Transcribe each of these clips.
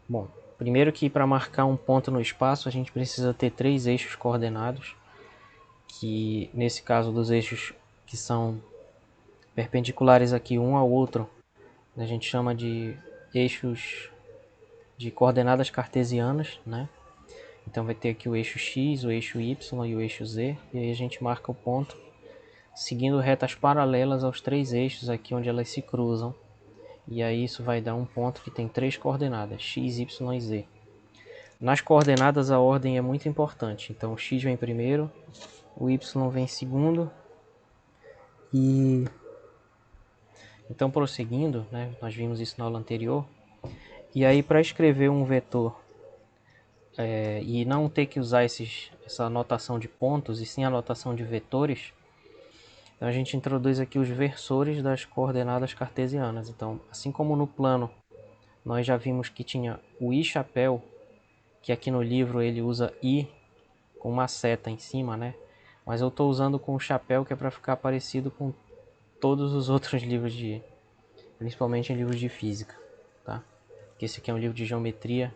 Bom, primeiro que para marcar um ponto no espaço a gente precisa ter 3 eixos coordenados, que nesse caso dos eixos que são perpendiculares aqui um ao outro, a gente chama de eixos de coordenadas cartesianas, né? Então vai ter aqui o eixo x, o eixo y e o eixo z, e aí a gente marca o ponto seguindo retas paralelas aos 3 eixos aqui onde elas se cruzam. E aí isso vai dar um ponto que tem 3 coordenadas, x, y e z. Nas coordenadas a ordem é muito importante, então o x vem primeiro, o y vem segundo, e então prosseguindo, né, nós vimos isso na aula anterior, e aí para escrever um vetor e não ter que usar essa notação de pontos, e sim a notação de vetores, então a gente introduz aqui os versores das coordenadas cartesianas. Então, assim como no plano nós já vimos que tinha o i chapéu, que aqui no livro ele usa i com uma seta em cima, né? Mas eu estou usando com o chapéu, que é para ficar parecido com todos os outros livros principalmente em livros de física, tá? Porque esse aqui é um livro de geometria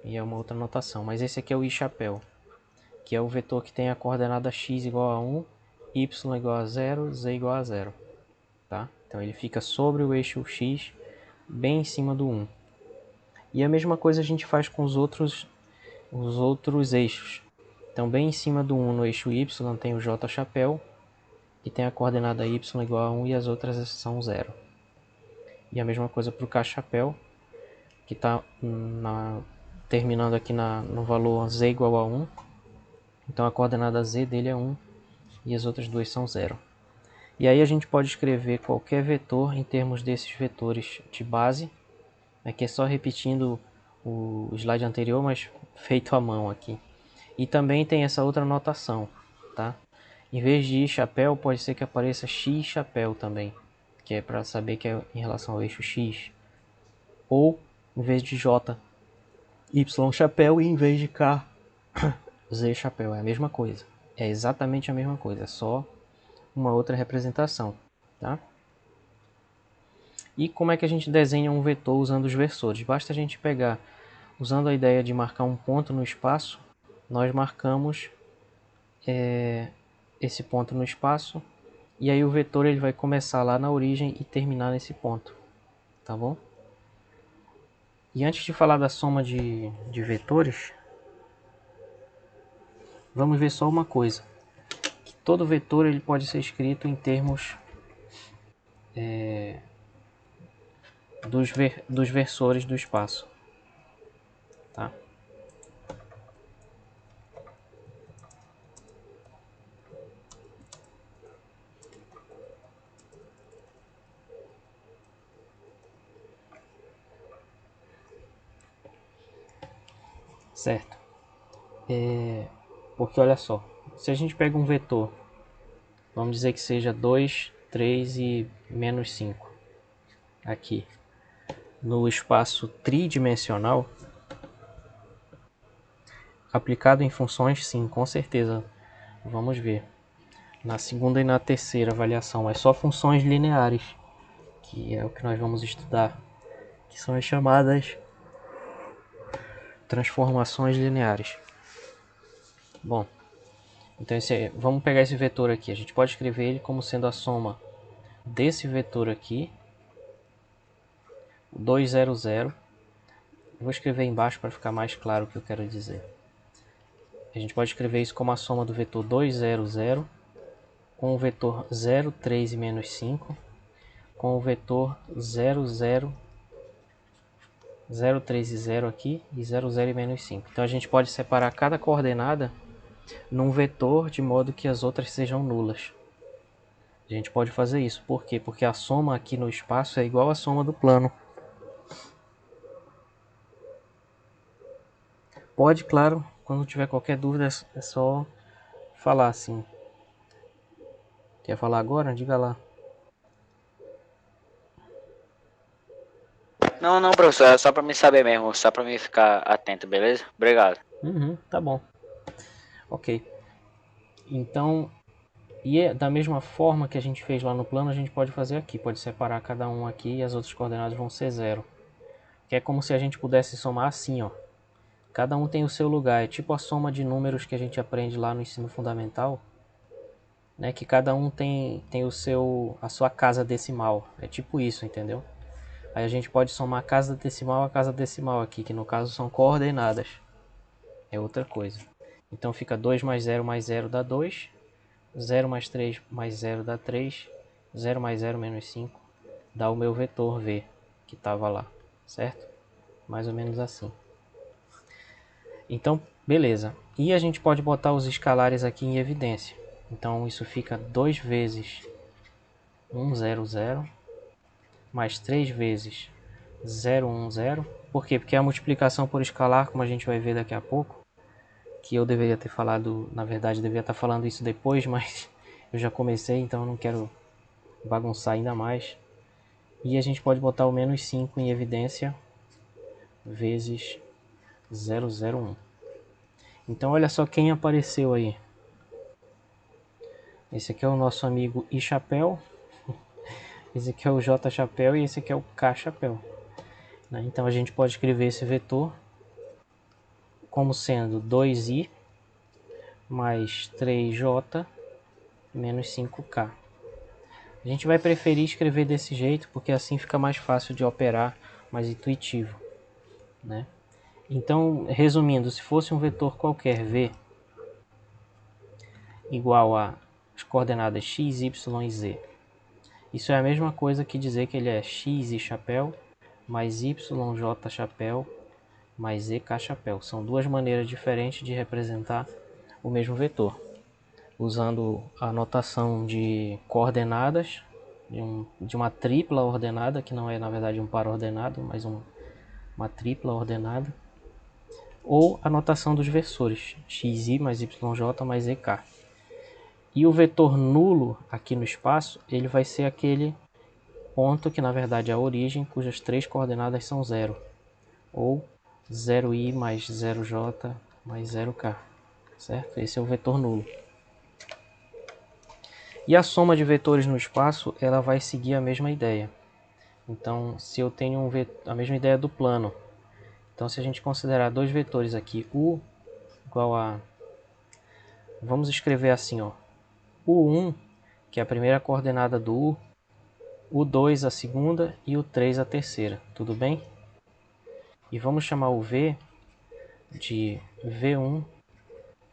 e é uma outra notação. Mas esse aqui é o i chapéu, que é o vetor que tem a coordenada x igual a 1, y igual a 0, z igual a 0, tá? Então ele fica sobre o eixo x, bem em cima do 1. E a mesma coisa a gente faz com os outros eixos. Então bem em cima do 1 no eixo y tem o j chapéu, que tem a coordenada y igual a 1 e as outras são 0. E a mesma coisa para o k chapéu, que está terminando aqui no valor z igual a 1. Então a coordenada z dele é 1 e as outras duas são 0. E aí a gente pode escrever qualquer vetor em termos desses vetores de base. Aqui é só repetindo o slide anterior, mas feito à mão aqui. E também tem essa outra notação, tá? Em vez de i chapéu, pode ser que apareça x chapéu também, que é para saber que é em relação ao eixo x. Ou, em vez de j, y chapéu, e em vez de k, z chapéu. É a mesma coisa. É exatamente a mesma coisa, é só uma outra representação, tá? E como é que a gente desenha um vetor usando os versores? Basta a gente pegar, usando a ideia de marcar um ponto no espaço, nós marcamos esse ponto no espaço, e aí o vetor ele vai começar lá na origem e terminar nesse ponto, tá bom? E antes de falar da soma de vetores, vamos ver só uma coisa. Que todo vetor ele pode ser escrito em termos dos versores do espaço, tá? Certo? Porque olha só, se a gente pega um vetor, vamos dizer que seja 2, 3 e menos 5, aqui, no espaço tridimensional, aplicado em funções, sim, com certeza, vamos ver. Na segunda e na terceira avaliação, é só funções lineares, que é o que nós vamos estudar, que são as chamadas transformações lineares. Bom, então vamos pegar esse vetor aqui, a gente pode escrever ele como sendo a soma desse vetor aqui, 2, 0, 0. Vou escrever embaixo para ficar mais claro o que eu quero dizer. A gente pode escrever isso como a soma do vetor 2, 0, 0, com o vetor 0, 3 e menos 5, com o vetor 0, 0, 0, 3 e 0 aqui, e 0, 0 e menos 5. Então a gente pode separar cada coordenada num vetor de modo que as outras sejam nulas. A gente pode fazer isso. Por quê? Porque a soma aqui no espaço é igual à soma do plano. Pode, claro, quando tiver qualquer dúvida é só falar assim. Quer falar agora? Diga lá. Não, não, professor, é só pra me saber mesmo, só pra me ficar atento, beleza? Obrigado. Tá bom. Ok. Então, da mesma forma que a gente fez lá no plano, a gente pode fazer aqui. Pode separar cada um aqui e as outras coordenadas vão ser 0. que é como se a gente pudesse somar assim, ó. Cada um tem o seu lugar, é tipo a soma de números que a gente aprende lá no ensino fundamental, né? Que cada um tem a sua casa decimal, é tipo isso, entendeu? Aí a gente pode somar casa decimal a casa decimal aqui, que no caso são coordenadas, é outra coisa. Então fica 2 mais 0 dá 2, 0 mais 3 mais 0 dá 3, 0 mais 0 menos 5 dá o meu vetor V, que estava lá, certo? Mais ou menos assim. Então, beleza. E a gente pode botar os escalares aqui em evidência. Então isso fica 2 vezes 1, 0, 0, mais 3 vezes 0, 1, 0. Por quê? Porque a multiplicação por escalar, como a gente vai ver daqui a pouco, que eu deveria ter falado, na verdade deveria estar falando isso depois, mas eu já comecei, então eu não quero bagunçar ainda mais. E a gente pode botar o menos 5 em evidência vezes 001. Então olha só quem apareceu aí. Esse aqui é o nosso amigo I Chapéu, esse aqui é o J Chapéu e esse aqui é o K Chapéu. Então a gente pode escrever esse vetor como sendo 2i mais 3j menos 5k. A gente vai preferir escrever desse jeito porque assim fica mais fácil de operar, mais intuitivo, né? Então, resumindo, se fosse um vetor qualquer v igual a as coordenadas x, y e z, isso é a mesma coisa que dizer que ele é x e chapéu mais yj chapéu mais ek chapéu. São duas maneiras diferentes de representar o mesmo vetor, usando a notação de coordenadas de uma tripla ordenada, que não é na verdade um par ordenado, mas uma tripla ordenada, ou a notação dos versores, xi mais yj mais ek. E o vetor nulo aqui no espaço, ele vai ser aquele ponto que na verdade é a origem, cujas três coordenadas são 0, ou 0i mais 0j mais 0k, certo? Esse é o vetor nulo. E a soma de vetores no espaço, ela vai seguir a mesma ideia. Então, se eu tenho a mesma ideia do plano, então se a gente considerar dois vetores aqui, u igual a, vamos escrever assim, ó, u1, que é a primeira coordenada do u, u2 a segunda e u3 a terceira, tudo bem? E vamos chamar o v de v1,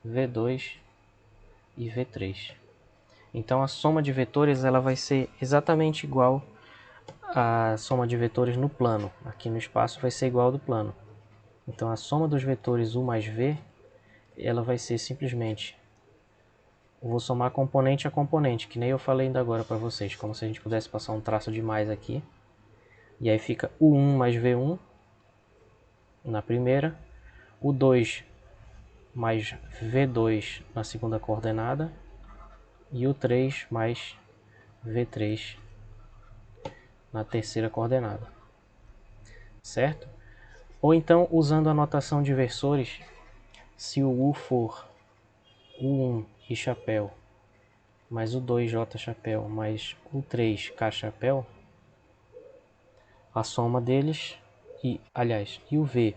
v2 e v3. Então a soma de vetores ela vai ser exatamente igual à soma de vetores no plano. Aqui no espaço vai ser igual ao do plano. Então a soma dos vetores u mais v, ela vai ser simplesmente, eu vou somar componente a componente, que nem eu falei ainda agora para vocês, como se a gente pudesse passar um traço de mais aqui. E aí fica u1 mais v1 na primeira, u2 mais v2 na segunda coordenada e u3 mais v3 na terceira coordenada, certo? Ou então, usando a notação de versores, se o u for u1 e chapéu mais u2 j chapéu mais u3 k chapéu, a soma deles, e o v,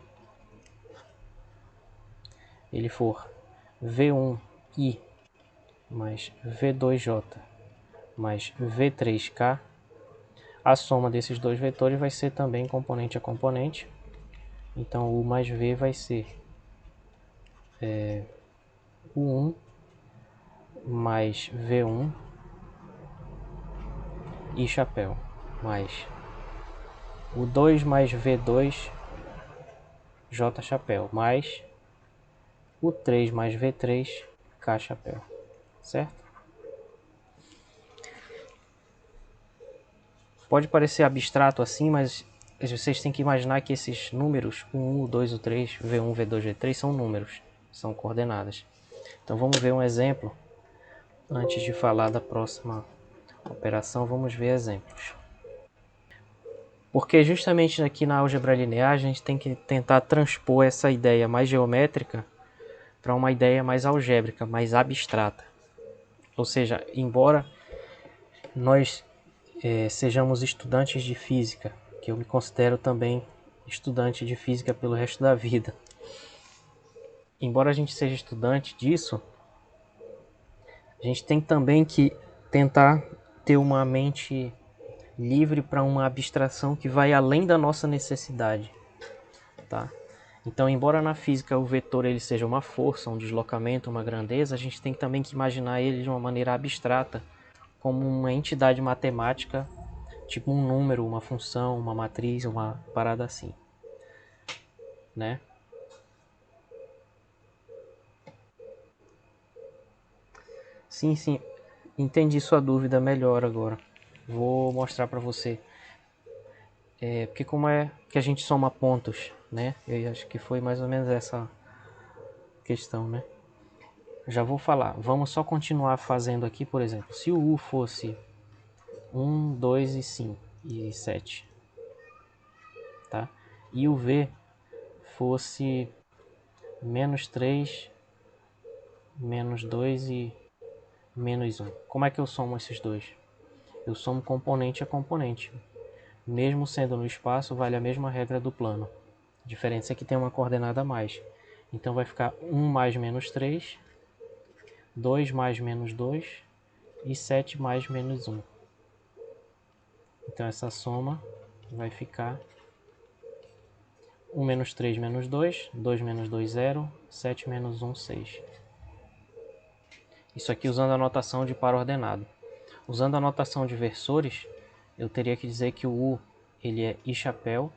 ele for v1 i mais v2j mais v3k, a soma desses dois vetores vai ser também componente a componente. Então u mais v vai ser u1 mais v1 e chapéu mais u2 mais v2 j chapéu mais u3 mais v3 k chapéu, certo? Pode parecer abstrato assim, mas vocês têm que imaginar que esses números, o 1, o 2, o 3, V1, V2, V3, são números, são coordenadas. Então vamos ver um exemplo. Antes de falar da próxima operação, vamos ver exemplos. Porque justamente aqui na álgebra linear, a gente tem que tentar transpor essa ideia mais geométrica para uma ideia mais algébrica, mais abstrata. Ou seja, embora nós sejamos estudantes de física, que eu me considero também estudante de física pelo resto da vida. Embora a gente seja estudante disso, a gente tem também que tentar ter uma mente livre para uma abstração que vai além da nossa necessidade, tá? Então, embora na física o vetor ele seja uma força, um deslocamento, uma grandeza, a gente tem também que imaginar ele de uma maneira abstrata, como uma entidade matemática, tipo um número, uma função, uma matriz, uma parada assim, né? Sim, sim, entendi sua dúvida melhor agora. Vou mostrar para você. Porque como é que a gente soma pontos, né? Eu acho que foi mais ou menos essa questão, né? Já vou falar. Vamos só continuar fazendo aqui, por exemplo. Se o U fosse 1, 2 e 5 e 7, tá? E o V fosse menos 3, menos 2 e menos 1. Como é que eu somo esses dois? Eu somo componente a componente. Mesmo sendo no espaço, vale a mesma regra do plano. A diferença é que tem uma coordenada a mais. Então vai ficar 1 mais menos 3, 2 mais menos 2 e 7 mais menos 1. Então essa soma vai ficar 1 menos 3 menos 2, 2 menos 2, 0, 7 menos 1, 6. Isso aqui usando a notação de par ordenado. Usando a notação de versores, eu teria que dizer que o U ele é I chapéu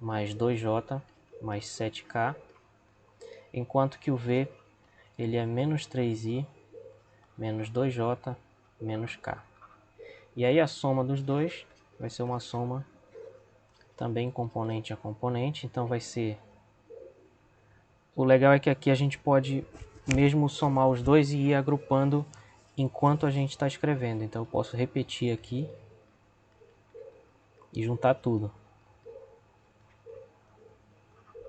mais 2J mais 7K, enquanto que o V ele é menos 3I menos 2J menos K. E aí a soma dos dois vai ser uma soma também componente a componente, então vai ser... O legal é que aqui a gente pode mesmo somar os dois e ir agrupando enquanto a gente está escrevendo. Então eu posso repetir aqui e juntar tudo.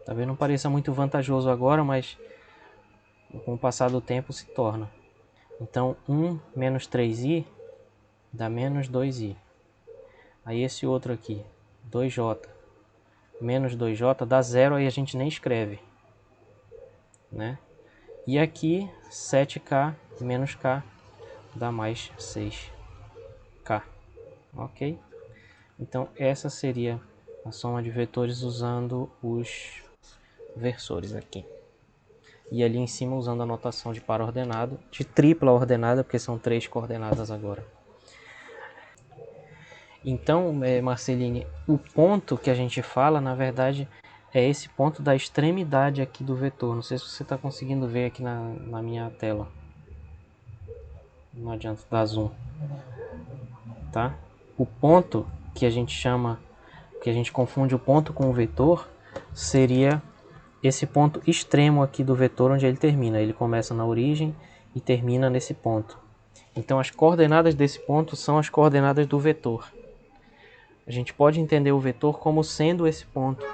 Talvez não pareça muito vantajoso agora, mas com o passar do tempo se torna. Então 1 menos 3i dá menos 2i. Aí esse outro aqui, 2j menos 2j dá 0, aí a gente nem escreve, né? E aqui 7k menos k dá mais 6k, ok? Então essa seria a soma de vetores usando os versores aqui. E ali em cima usando a notação de par ordenado, de tripla ordenada, porque são 3 coordenadas agora. Então, Marceline, o ponto que a gente fala, na verdade, é esse ponto da extremidade aqui do vetor. Não sei se você está conseguindo ver aqui na minha tela. Não adianta dar zoom. Tá? O ponto que a gente chama, que a gente confunde o ponto com o vetor, seria esse ponto extremo aqui do vetor onde ele termina. Ele começa na origem e termina nesse ponto. Então as coordenadas desse ponto são as coordenadas do vetor. A gente pode entender o vetor como sendo esse ponto,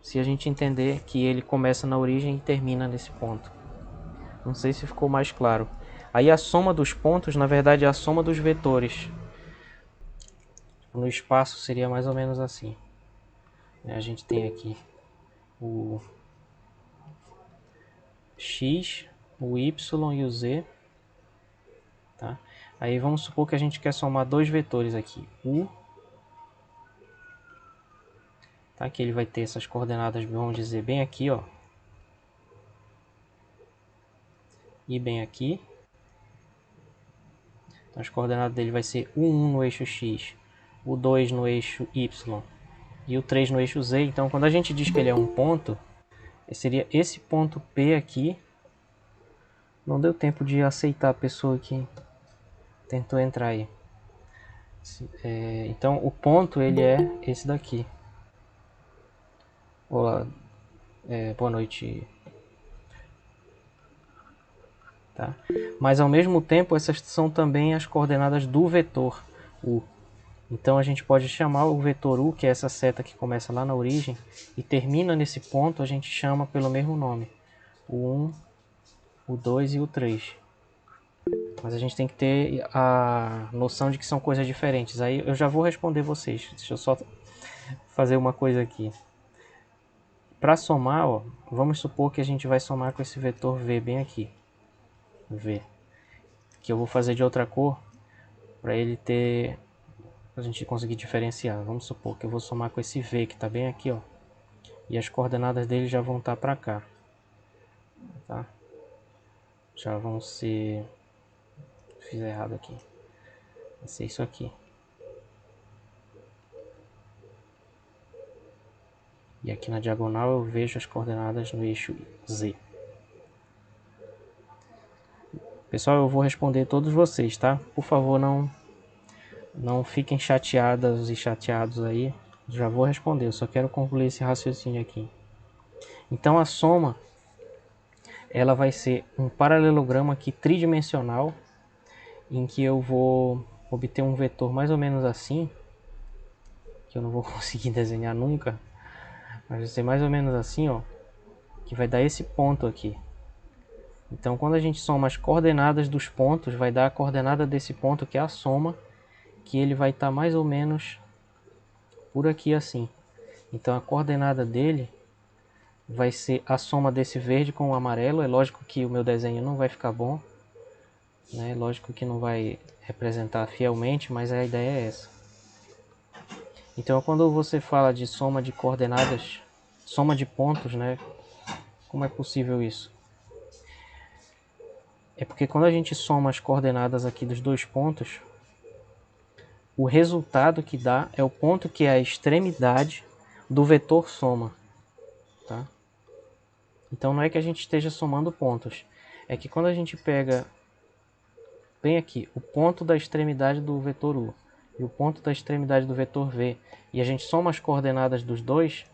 se a gente entender que ele começa na origem e termina nesse ponto. Não sei se ficou mais claro. Aí a soma dos pontos, na verdade, é a soma dos vetores. No espaço seria mais ou menos assim. A gente tem aqui o x, o y e o z. Tá? Aí vamos supor que a gente quer somar dois vetores aqui. U, tá? Que ele vai ter essas coordenadas, vamos dizer, bem aqui, ó. E bem aqui. Então as coordenadas dele vai ser o 1 no eixo x, o 2 no eixo y e o 3 no eixo z. Então quando a gente diz que ele é um ponto, seria esse ponto P aqui. Não deu tempo de aceitar a pessoa que tentou entrar aí. Então o ponto ele é esse daqui. Olá, boa noite. Tá? Mas ao mesmo tempo essas são também as coordenadas do vetor U. Então a gente pode chamar o vetor U, que é essa seta que começa lá na origem e termina nesse ponto, a gente chama pelo mesmo nome. O 1, o 2 e o 3. Mas a gente tem que ter a noção de que são coisas diferentes. Aí eu já vou responder vocês. Deixa eu só fazer uma coisa aqui. para somar, ó, vamos supor que a gente vai somar com esse vetor V bem aqui. V. Que eu vou fazer de outra cor para ele ter, a gente conseguir diferenciar. Vamos supor que eu vou somar com esse V que está bem aqui, ó. E as coordenadas dele já vão estar para cá, tá? Já vão ser, fiz errado aqui. Vai ser isso aqui. E aqui na diagonal eu vejo as coordenadas no eixo Z. Pessoal, eu vou responder todos vocês, tá? Por favor, não fiquem chateadas e chateados aí. Já vou responder, eu só quero concluir esse raciocínio aqui. Então a soma, ela vai ser um paralelogramo aqui tridimensional, em que eu vou obter um vetor mais ou menos assim, que eu não vou conseguir desenhar nunca, mas vai ser mais ou menos assim, ó, que vai dar esse ponto aqui. Então quando a gente soma as coordenadas dos pontos, vai dar a coordenada desse ponto, que é a soma, que ele vai estar mais ou menos por aqui assim. Então a coordenada dele vai ser a soma desse verde com o amarelo. É lógico que o meu desenho não vai ficar bom, né? Lógico que não vai representar fielmente, mas a ideia é essa. Então quando você fala de soma de coordenadas, soma de pontos, né? Como é possível isso? É porque quando a gente soma as coordenadas aqui dos dois pontos, o resultado que dá é o ponto que é a extremidade do vetor soma, tá? Então não é que a gente esteja somando pontos, é que quando a gente pega bem aqui o ponto da extremidade do vetor U e o ponto da extremidade do vetor V, e a gente soma as coordenadas dos dois,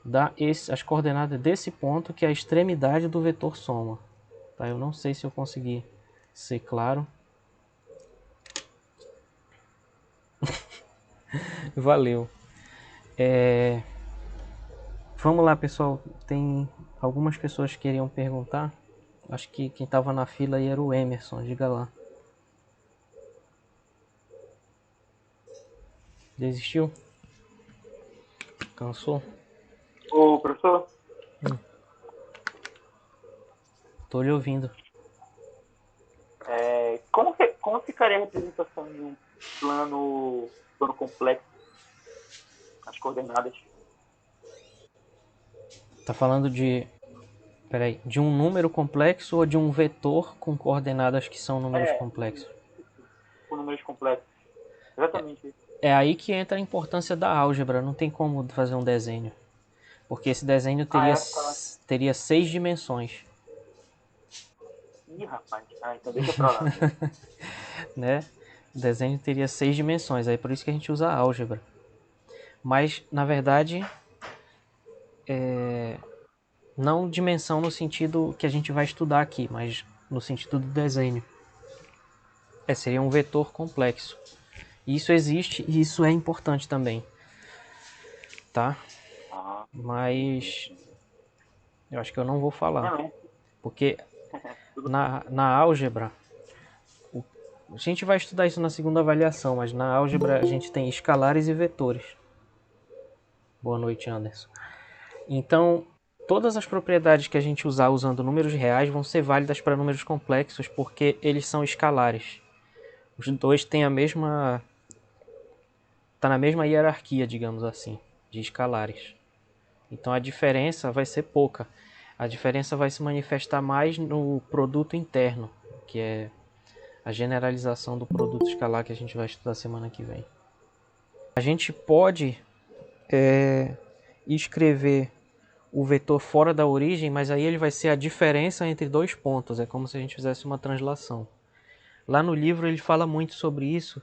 dá as coordenadas desse ponto que é a extremidade do vetor soma. Tá? Eu não sei se eu consegui ser claro. Valeu. Vamos lá, pessoal. Tem algumas pessoas que queriam perguntar. Acho que quem estava na fila aí era o Emerson. Diga lá. Desistiu? Cansou? Ô, professor, Tô lhe ouvindo. como ficaria a representação de um plano complexo, as coordenadas? Tá falando de... Peraí, de um número complexo ou de um vetor com coordenadas que são números complexos? Com números complexos. Exatamente isso. É aí que entra a importância da álgebra. Não tem como fazer um desenho. Porque esse desenho teria, Tá. teria 6 dimensões, Ih, rapaz. Então deixa pra lá. né? O desenho teria 6 dimensões. Aí por isso que a gente usa a álgebra. Mas, na verdade, não dimensão no sentido que a gente vai estudar aqui, mas no sentido do desenho. Seria um vetor complexo. Isso existe e isso é importante também, tá? Ah, Mas eu acho que eu não vou falar, não, é. porque Tudo na álgebra, a gente vai estudar isso na segunda avaliação, mas na álgebra a gente tem escalares e vetores. Boa noite, Anderson. Então, todas as propriedades que a gente usar usando números reais vão ser válidas para números complexos, porque eles são escalares. Os dois têm a mesma... tá na mesma hierarquia, digamos assim, de escalares. Então a diferença vai ser pouca. A diferença vai se manifestar mais no produto interno, que é a generalização do produto escalar que a gente vai estudar semana que vem. A gente pode escrever o vetor fora da origem, mas aí ele vai ser a diferença entre dois pontos. É como se a gente fizesse uma translação. Lá no livro ele fala muito sobre isso,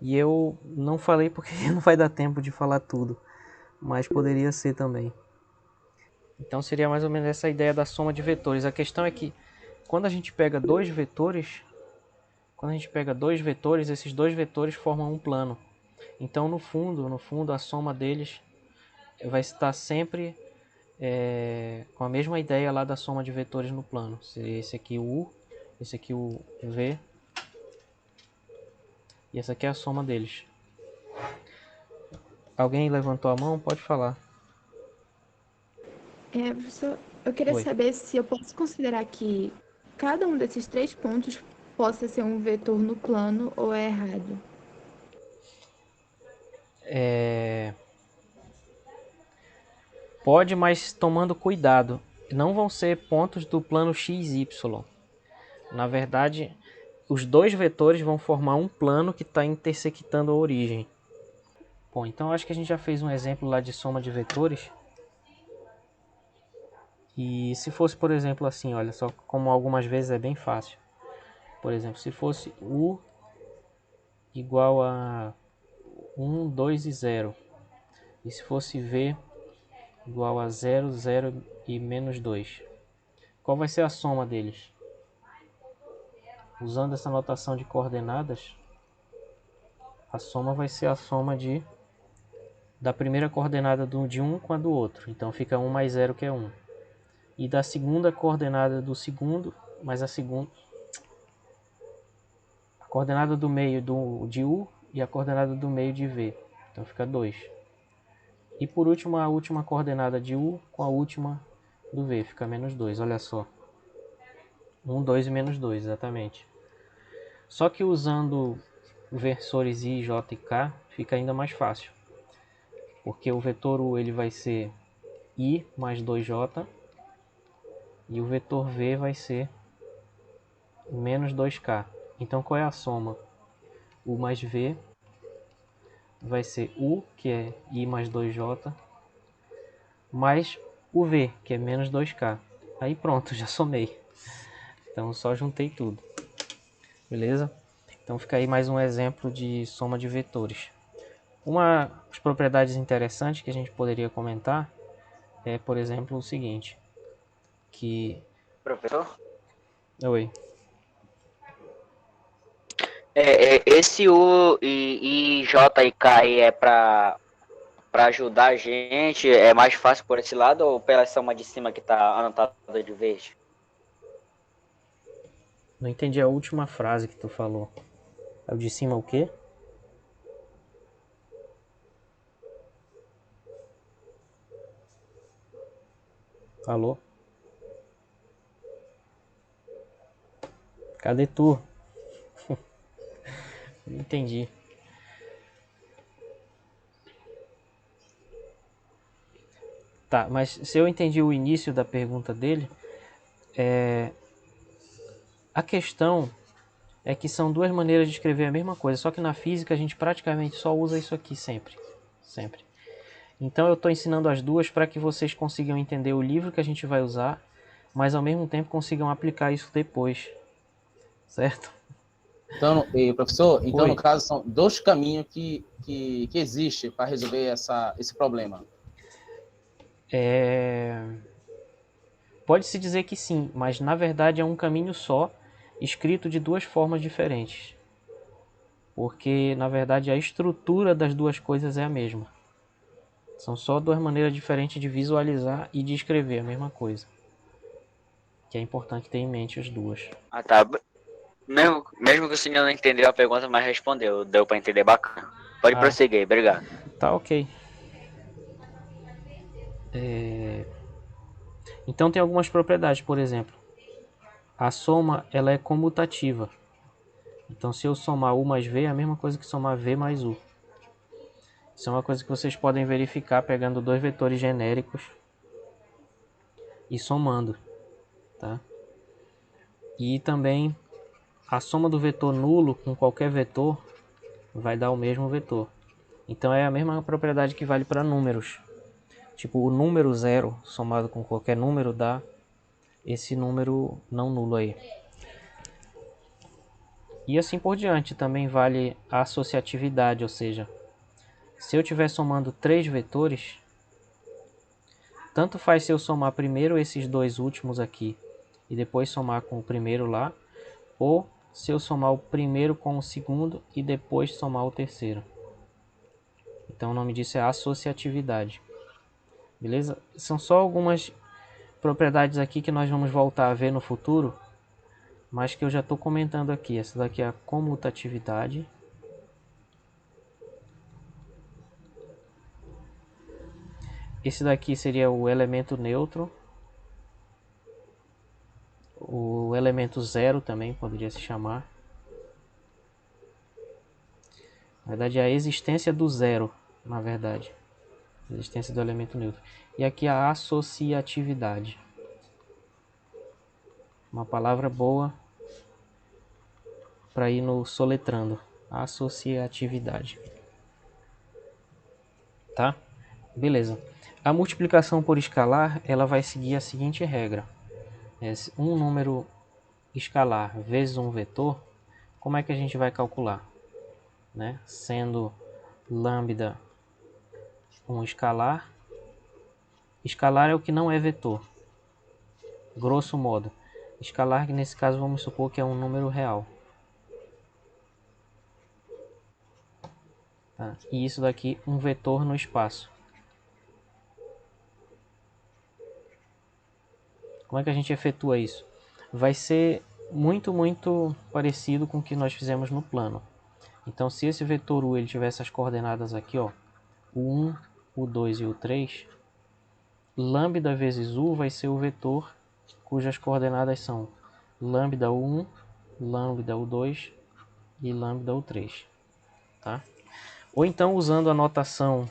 e eu não falei porque não vai dar tempo de falar tudo, mas poderia ser também. Então seria mais ou menos essa ideia da soma de vetores. A questão é que quando a gente pega dois vetores, esses dois vetores formam um plano. Então no fundo a soma deles vai estar sempre com a mesma ideia lá da soma de vetores no plano. Seria esse aqui o U, esse aqui o V, e essa aqui é a soma deles. Alguém levantou a mão? Pode falar. Professor, eu queria Oi. saber se eu posso considerar que cada um desses 3 pontos possa ser um vetor no plano ou é errado. Pode, mas tomando cuidado. Não vão ser pontos do plano XY. Na verdade, os dois vetores vão formar um plano que está intersectando a origem. Bom, então acho que a gente já fez um exemplo lá de soma de vetores. E se fosse, por exemplo, assim, olha só como algumas vezes é bem fácil. Por exemplo, se fosse U igual a 1, 2 e 0. E se fosse V igual a 0, 0 e menos 2. Qual vai ser a soma deles? Usando essa notação de coordenadas, a soma vai ser a soma da primeira coordenada de um com a do outro. Então fica 1 mais 0, que é 1. E da segunda coordenada do segundo, mais a coordenada do meio de U e a coordenada do meio de V. Então fica 2. E por último, a última coordenada de U com a última do V. Fica menos 2, olha só. 1, 2 e menos 2, exatamente. Só que usando versores I, J e K, fica ainda mais fácil. Porque o vetor U ele vai ser I mais 2J. E o vetor V vai ser menos 2K. Então qual é a soma? U mais V vai ser U, que é I mais 2J, mais o V, que é menos 2K. Aí pronto, já somei. Então só juntei tudo. Beleza? Então fica aí mais um exemplo de soma de vetores. Uma das propriedades interessantes que a gente poderia comentar é, por exemplo, o seguinte. Que... Professor? Oi. Esse U e J e K aí é pra ajudar a gente, é mais fácil por esse lado ou pela soma de cima que tá anotada de verde? Não entendi a última frase que tu falou. É o de cima o quê? Alô? Cadê tu? Não entendi. Tá, mas se eu entendi o início da pergunta dele, a questão é que são duas maneiras de escrever a mesma coisa, só que na física a gente praticamente só usa isso aqui sempre. Sempre. Então eu estou ensinando as duas para que vocês consigam entender o livro que a gente vai usar, mas ao mesmo tempo consigam aplicar isso depois. Certo? Então, professor, então no Oi. caso são dois caminhos que existe para resolver esse problema. Pode-se dizer que sim, mas na verdade é um caminho só, escrito de duas formas diferentes. Porque na verdade a estrutura das duas coisas é a mesma. São só duas maneiras diferentes de visualizar e de escrever a mesma coisa. Que é importante ter em mente as duas. Ah, tá. Mesmo que o senhor não entendeu a pergunta, mas respondeu. Deu pra entender bacana. Pode Ah, prosseguir, obrigado. tá ok. Então tem algumas propriedades, por exemplo. A soma ela é comutativa. Então se eu somar U mais V é a mesma coisa que somar V mais U. Isso é uma coisa que vocês podem verificar pegando dois vetores genéricos e somando. Tá? E também a soma do vetor nulo com qualquer vetor vai dar o mesmo vetor. Então é a mesma propriedade que vale para números. Tipo, o número 0 somado com qualquer número dá esse número não nulo aí. E assim por diante, também vale a associatividade, ou seja, se eu estiver somando três vetores, tanto faz se eu somar primeiro esses dois últimos aqui e depois somar com o primeiro lá, ou se eu somar o primeiro com o segundo e depois somar o terceiro. Então o nome disso é associatividade. Beleza? São só algumas propriedades aqui que nós vamos voltar a ver no futuro, mas que eu já estou comentando aqui. Essa daqui é a comutatividade. Esse daqui seria o elemento neutro. O elemento zero também poderia se chamar. Na verdade, é a existência do zero, na verdade. A existência do elemento neutro. E aqui a associatividade. Uma palavra boa para ir no soletrando. Associatividade. Tá? Beleza. A multiplicação por escalar, ela vai seguir a seguinte regra. Um número escalar vezes um vetor, como é que a gente vai calcular? Né? Sendo lambda um escalar. Escalar é o que não é vetor. Grosso modo. Escalar, que nesse caso vamos supor que é um número real. Tá? E isso daqui um vetor no espaço. Como é que a gente efetua isso? Vai ser muito parecido com o que nós fizemos no plano. Então, se esse vetor U ele tivesse as coordenadas aqui, ó, o 1, o 2 e o 3, lambda vezes U vai ser o vetor cujas coordenadas são lambda U1, lambda U2 e lambda U3. Tá? Ou então, usando a notação...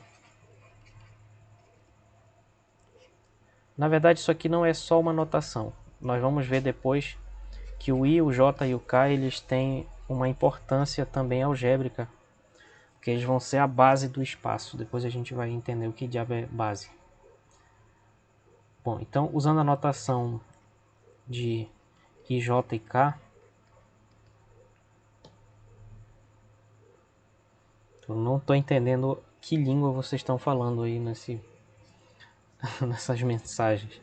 Na verdade, isso aqui não é só uma notação. Nós vamos ver depois que o I, o J e o K eles têm uma importância também algébrica, porque eles vão ser a base do espaço. Depois a gente vai entender o que diabo é base. Bom, então usando a notação de I, J e K, eu não estou entendendo que língua vocês estão falando aí nessas mensagens.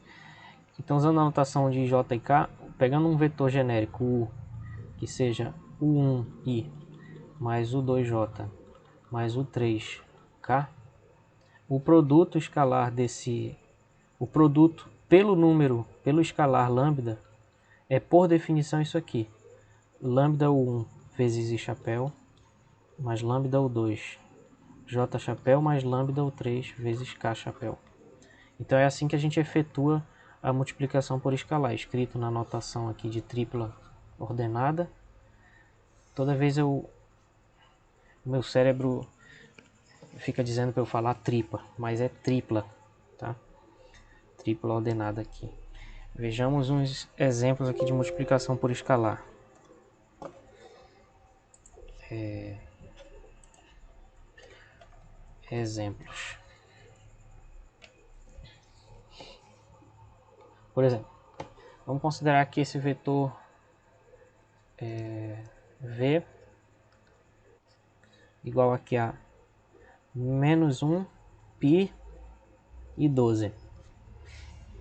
Então, usando a notação de J e K, pegando um vetor genérico U, que seja U1i mais U2j mais U3k, o produto escalar o produto pelo escalar lambda, é por definição isso aqui. Lambda U1 vezes I chapéu, mais lambda U2, J chapéu, mais lambda U3 vezes K chapéu. Então é assim que a gente efetua a multiplicação por escalar, escrito na notação aqui de tripla ordenada. Toda vez o meu cérebro fica dizendo para eu falar tripa, mas é tripla, tá? Tripla ordenada aqui. Vejamos uns exemplos aqui de multiplicação por escalar. Exemplos. Por exemplo, vamos considerar que esse vetor V igual aqui a menos 1 π e 12.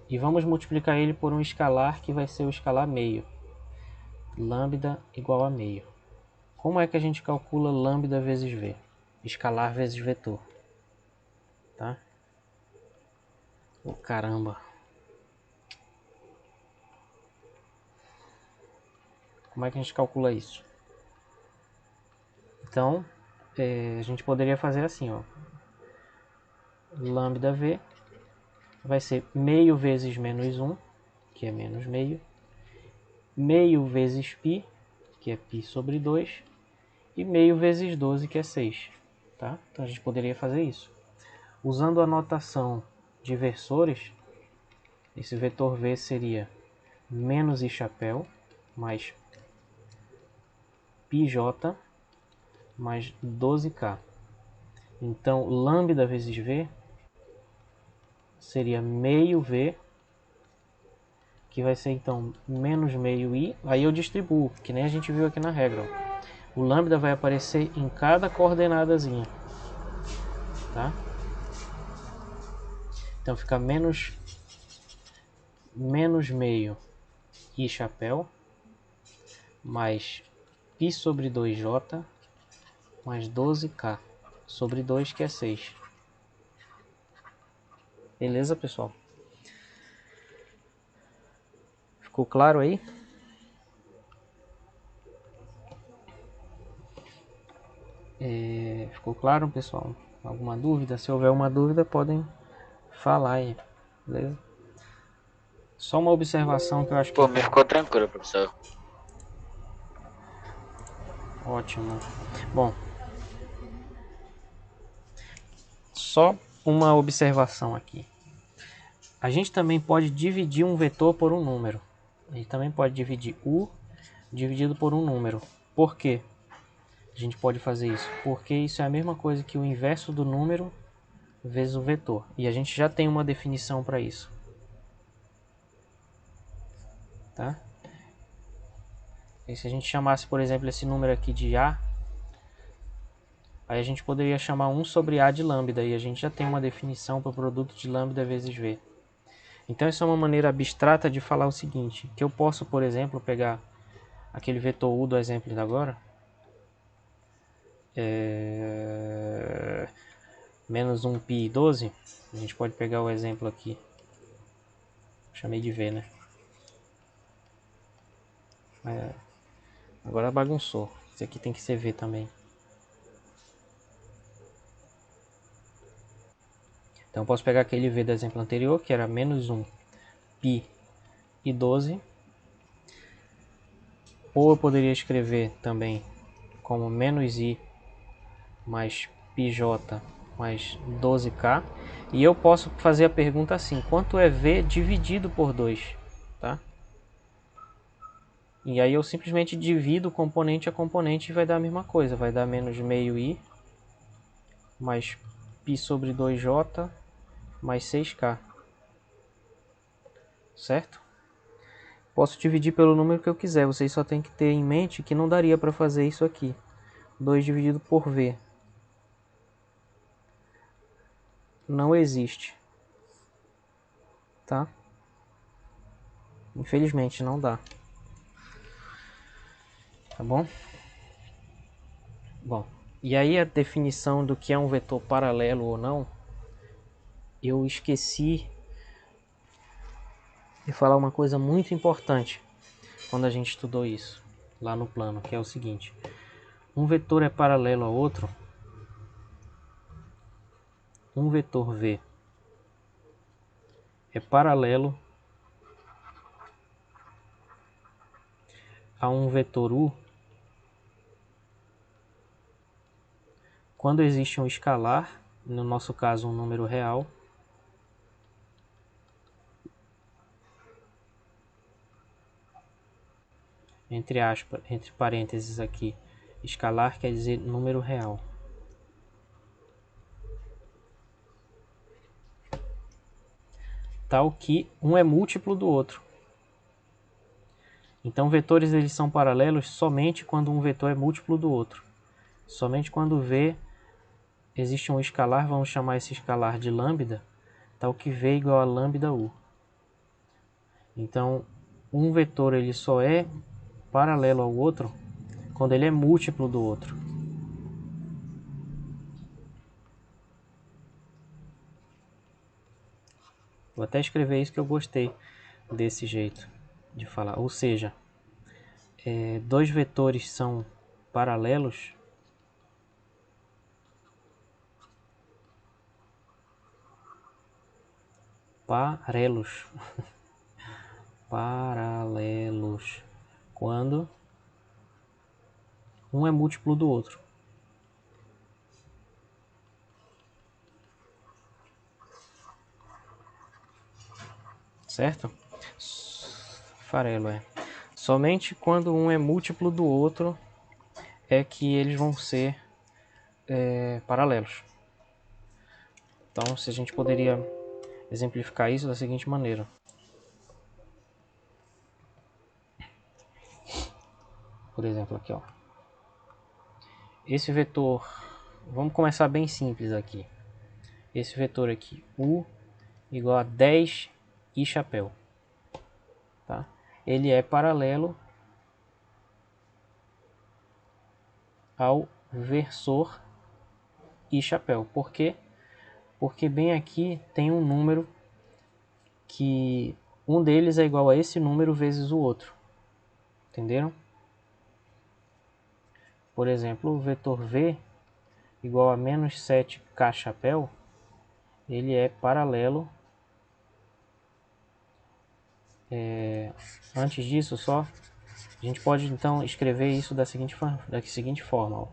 E vamos multiplicar ele por um escalar que vai ser o escalar meio. Lambda igual a meio. Como é que a gente calcula lambda vezes V? Escalar vezes vetor. Tá? Oh, caramba. Como é que a gente calcula isso? Então, a gente poderia fazer assim, ó. Lambda V vai ser meio vezes menos 1, que é menos meio. Meio vezes π, que é π sobre 2. E meio vezes 12, que é 6. Tá? Então a gente poderia fazer isso. Usando a notação de versores, esse vetor V seria menos I chapéu mais πj mais 12k. Então, lambda vezes V seria meio V, que vai ser então menos meio I. Aí eu distribuo, que nem a gente viu aqui na regra. Ó. O lambda vai aparecer em cada coordenadazinha. Tá? Então fica menos meio I chapéu mais π sobre 2j mais 12k sobre 2, que é 6. Beleza, pessoal? Ficou claro aí? Ficou claro, pessoal? Alguma dúvida? Se houver uma dúvida, podem falar aí, beleza? Só uma observação que eu acho que Pô, me ficou tranquilo, professor. ótimo. Bom, só uma observação aqui. A gente também pode dividir um vetor por um número. A gente também pode dividir U dividido por um número. Por quê? A gente pode fazer isso porque isso é a mesma coisa que o inverso do número vezes o vetor. E a gente já tem uma definição para isso. Tá? E se a gente chamasse, por exemplo, esse número aqui de A, aí a gente poderia chamar 1 sobre A de lambda, e a gente já tem uma definição para o produto de lambda vezes V. Então isso é uma maneira abstrata de falar o seguinte, que eu posso, por exemplo, pegar aquele vetor U do exemplo de agora, menos 1 π 12, a gente pode pegar o exemplo aqui, chamei de V, né? Agora bagunçou, isso aqui tem que ser V também. Então eu posso pegar aquele V do exemplo anterior, que era menos 1 π e 12, ou eu poderia escrever também como menos I mais πj mais 12k, e eu posso fazer a pergunta assim, quanto é V dividido por 2, tá? E aí eu simplesmente divido componente a componente e vai dar a mesma coisa, vai dar menos meio I mais π sobre 2j mais 6k, certo? Posso dividir pelo número que eu quiser, vocês só tem que ter em mente que não daria para fazer isso aqui, 2 dividido por V. Não existe, tá? Infelizmente não dá. Tá bom? Bom, e aí a definição do que é um vetor paralelo ou não, eu esqueci de falar uma coisa muito importante quando a gente estudou isso lá no plano, que é o seguinte: um vetor é paralelo ao outro, um vetor V é paralelo a um vetor U quando existe um escalar, no nosso caso um número real, entre aspas, entre parênteses aqui, escalar quer dizer número real. Tal que um é múltiplo do outro. Então vetores eles são paralelos somente quando um vetor é múltiplo do outro. Somente quando V existe um escalar, vamos chamar esse escalar de lambda, tal que V é igual a lambda U. Então um vetor ele só é paralelo ao outro quando ele é múltiplo do outro. Vou até escrever isso que eu gostei desse jeito de falar. Ou seja, dois vetores são paralelos paralelos quando um é múltiplo do outro. Certo? Farelo é. Somente quando um é múltiplo do outro é que eles vão ser paralelos. Então, se a gente poderia exemplificar isso da seguinte maneira. Por exemplo, aqui, ó. Esse vetor, vamos começar bem simples aqui. Esse vetor aqui, U igual a 10 e chapéu. Tá? Ele é paralelo ao versor e chapéu. Por quê? Porque bem aqui tem um número que um deles é igual a esse número vezes o outro. Entenderam? Por exemplo, o vetor V igual a menos 7k chapéu, ele é paralelo. Antes disso, só a gente pode então escrever isso da seguinte forma. Ó.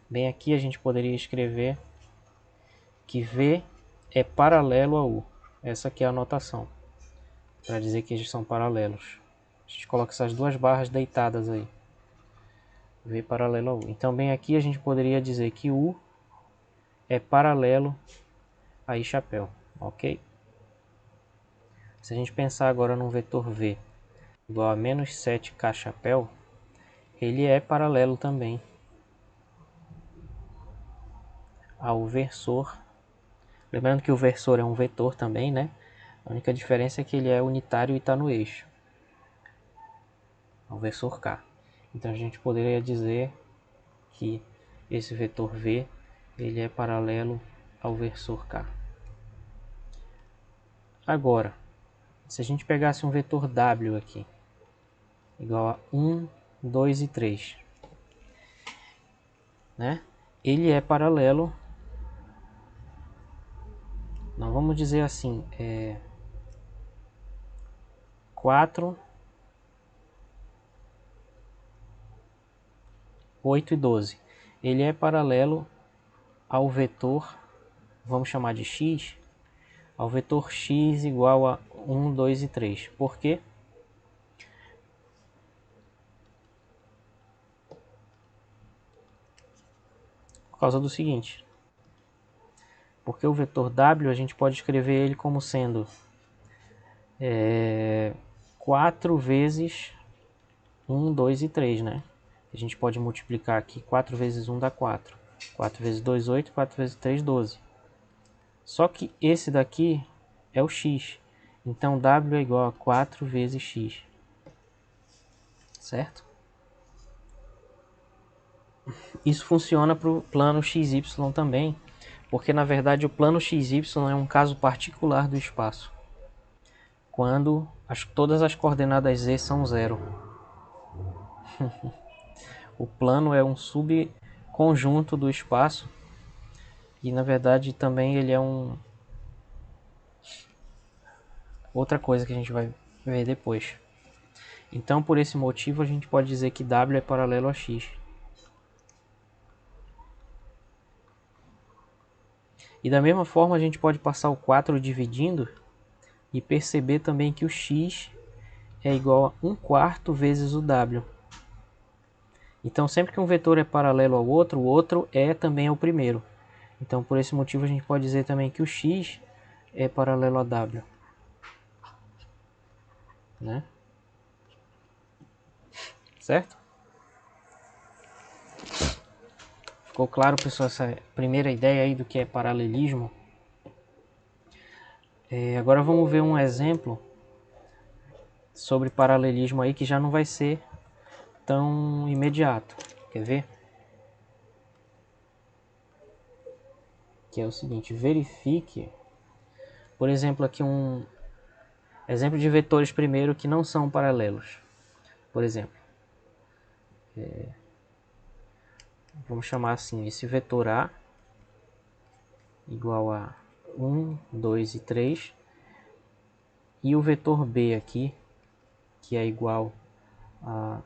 Bem aqui a gente poderia escrever que V é paralelo a U. Essa aqui é a notação, para dizer que eles são paralelos. A gente coloca essas duas barras deitadas aí. V paralelo a U. Então bem aqui a gente poderia dizer que U é paralelo a I chapéu, ok? Se a gente pensar agora num vetor V igual a menos 7K chapéu, ele é paralelo também ao versor. Lembrando que o versor é um vetor também, né? A única diferença é que ele é unitário e está no eixo. Ao versor K. Então a gente poderia dizer que esse vetor V ele é paralelo ao versor K. Agora, se a gente pegasse um vetor W aqui, igual a 1, 2 e 3, né? Ele é paralelo, não vamos dizer assim, 4, 8 e 12. Ele é paralelo ao vetor, vamos chamar de x, ao vetor x igual a 1, 2 e 3. Por quê? Por causa do seguinte. Porque o vetor w a gente pode escrever ele como sendo 4 vezes 1, 2 e 3, né? A gente pode multiplicar aqui 4 vezes 1 dá 4. 4 vezes 2, 8. 4 vezes 3, 12. Só que esse daqui é o x. Então w é igual a 4 vezes x. Certo? Isso funciona para o plano XY também, porque na verdade o plano XY é um caso particular do espaço, quando todas as coordenadas z são zero. O plano é um subconjunto do espaço e na verdade também ele é outra coisa que a gente vai ver depois. Então por esse motivo a gente pode dizer que w é paralelo a x. E da mesma forma a gente pode passar o 4 dividindo e perceber também que o x é igual a 1/4 vezes o w. Então sempre que um vetor é paralelo ao outro, o outro é também ao primeiro. Então por esse motivo a gente pode dizer também que o x é paralelo a w. Né? Certo? Ficou claro, pessoal, essa primeira ideia aí do que é paralelismo? Agora vamos ver um exemplo sobre paralelismo aí que já não vai ser tão imediato. Quer ver? Que é o seguinte, verifique, por exemplo, aqui um exemplo de vetores primeiro que não são paralelos. Por exemplo, vamos chamar assim, esse vetor A igual a 1, 2 e 3, e o vetor B aqui, que é igual a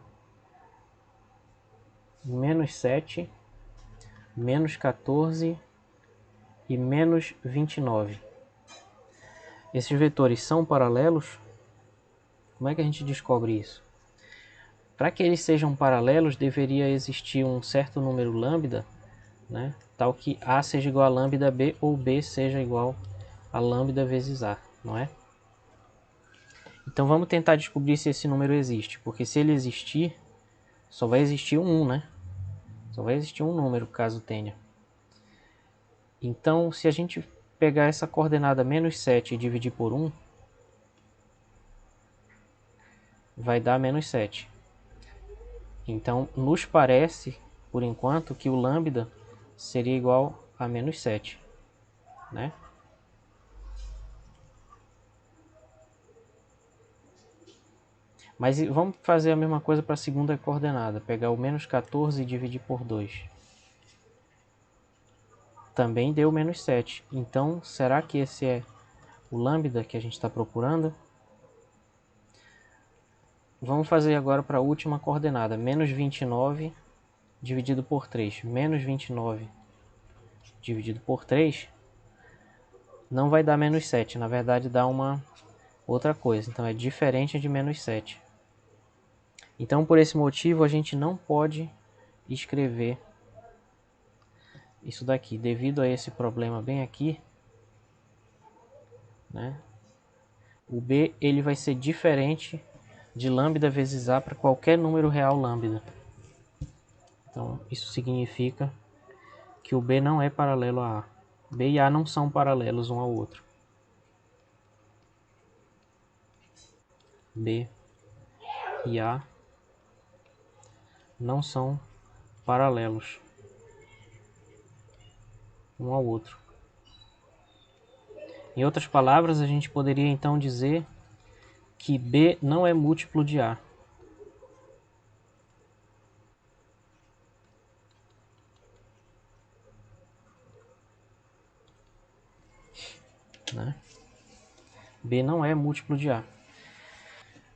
menos 7, menos 14 e menos 29. Esses vetores são paralelos? Como é que a gente descobre isso? Para que eles sejam paralelos, deveria existir um certo número lambda, né, tal que A seja igual a lambda B ou B seja igual a lambda vezes A, não é? Então vamos tentar descobrir se esse número existe, porque se ele existir, só vai existir um 1, né? Só vai existir um número caso tenha. Então se a gente pegar essa coordenada menos 7 e dividir por 1, vai dar menos 7. Então nos parece, por enquanto, que o lambda seria igual a menos 7, né? Mas vamos fazer a mesma coisa para a segunda coordenada. Pegar o menos 14 e dividir por 2. também deu menos 7. Então, será que esse é o lambda que a gente está procurando? Vamos fazer agora para a última coordenada, menos 29 dividido por 3. Menos 29 dividido por 3 não vai dar menos 7, na verdade dá uma outra coisa, então é diferente de menos 7. Então, por esse motivo, a gente não pode escrever isso daqui, devido a esse problema bem aqui, né? O B ele vai ser diferente de lambda vezes A para qualquer número real lambda. Então, isso significa que o B não é paralelo a A. B e A não são paralelos um ao outro. B e A não são paralelos um ao outro. Em outras palavras, a gente poderia então dizer que B não é múltiplo de A. Né? B não é múltiplo de A.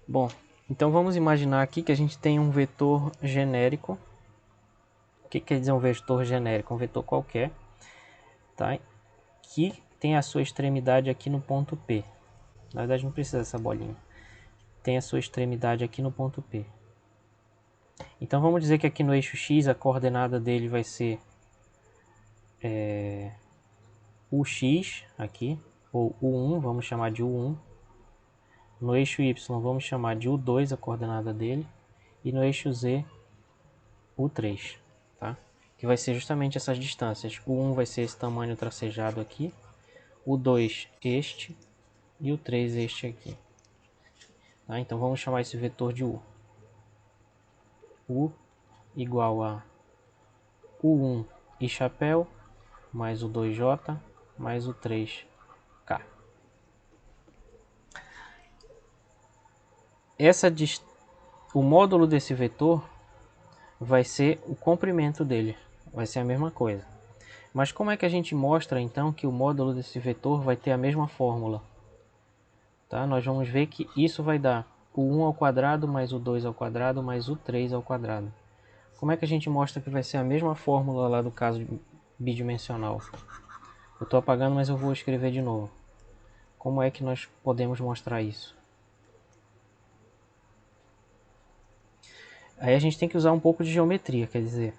Bom, então vamos imaginar aqui que a gente tem um vetor genérico. O que quer dizer um vetor genérico? Um vetor qualquer, tá? Que tem a sua extremidade aqui no ponto P. Na verdade não precisa dessa bolinha. Tem a sua extremidade aqui no ponto P. Então vamos dizer que aqui no eixo X a coordenada dele vai ser o X aqui, ou U1, vamos chamar de U1. No eixo Y vamos chamar de U2 a coordenada dele. E no eixo Z, U3, tá? Que vai ser justamente essas distâncias. O 1 vai ser esse tamanho tracejado aqui, o 2 este e o 3 este aqui. Tá? Então vamos chamar esse vetor de U. U igual a U1 e chapéu, mais o 2J, mais o 3K. O módulo desse vetor vai ser o comprimento dele, vai ser a mesma coisa. Mas como é que a gente mostra então que o módulo desse vetor vai ter a mesma fórmula? Tá? Nós vamos ver que isso vai dar o 1 ao quadrado mais o 2 ao quadrado mais o 3 ao quadrado. Como é que a gente mostra que vai ser a mesma fórmula lá do caso bidimensional? Eu estou apagando, mas eu vou escrever de novo. Como é que nós podemos mostrar isso? Aí a gente tem que usar um pouco de geometria, quer dizer,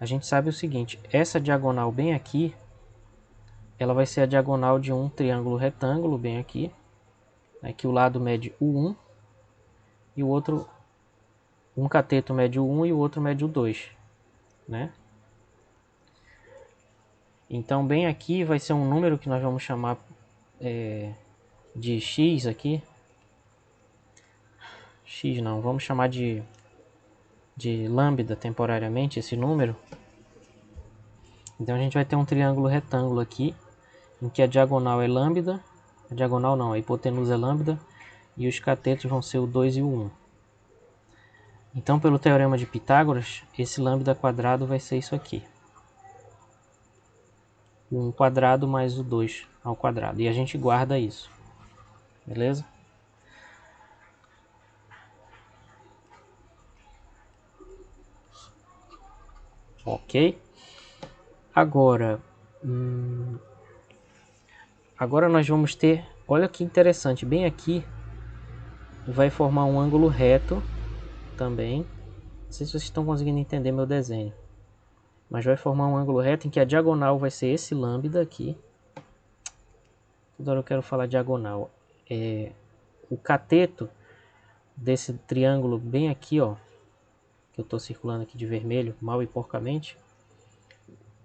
a gente sabe o seguinte, essa diagonal bem aqui, ela vai ser a diagonal de um triângulo retângulo bem aqui, né, que o lado mede U1 e o outro, um cateto mede U1 e o outro mede U2, né? Então bem aqui vai ser um número que nós vamos chamar de x aqui, x não, vamos chamar de lambda temporariamente esse número. Então a gente vai ter um triângulo retângulo aqui, em que a diagonal é lambda, a diagonal não, a hipotenusa é lambda, e os catetos vão ser o 2 e o 1. Então pelo teorema de Pitágoras, esse lambda quadrado vai ser isso aqui. O 1 quadrado mais o 2 ao quadrado. E a gente guarda isso. Beleza? Ok. Agora nós vamos ter, olha que interessante, bem aqui vai formar um ângulo reto também. Não sei se vocês estão conseguindo entender meu desenho. Mas vai formar um ângulo reto em que a diagonal vai ser esse lambda aqui. Toda hora eu quero falar diagonal. O cateto desse triângulo bem aqui, ó, que eu estou circulando aqui de vermelho, mal e porcamente.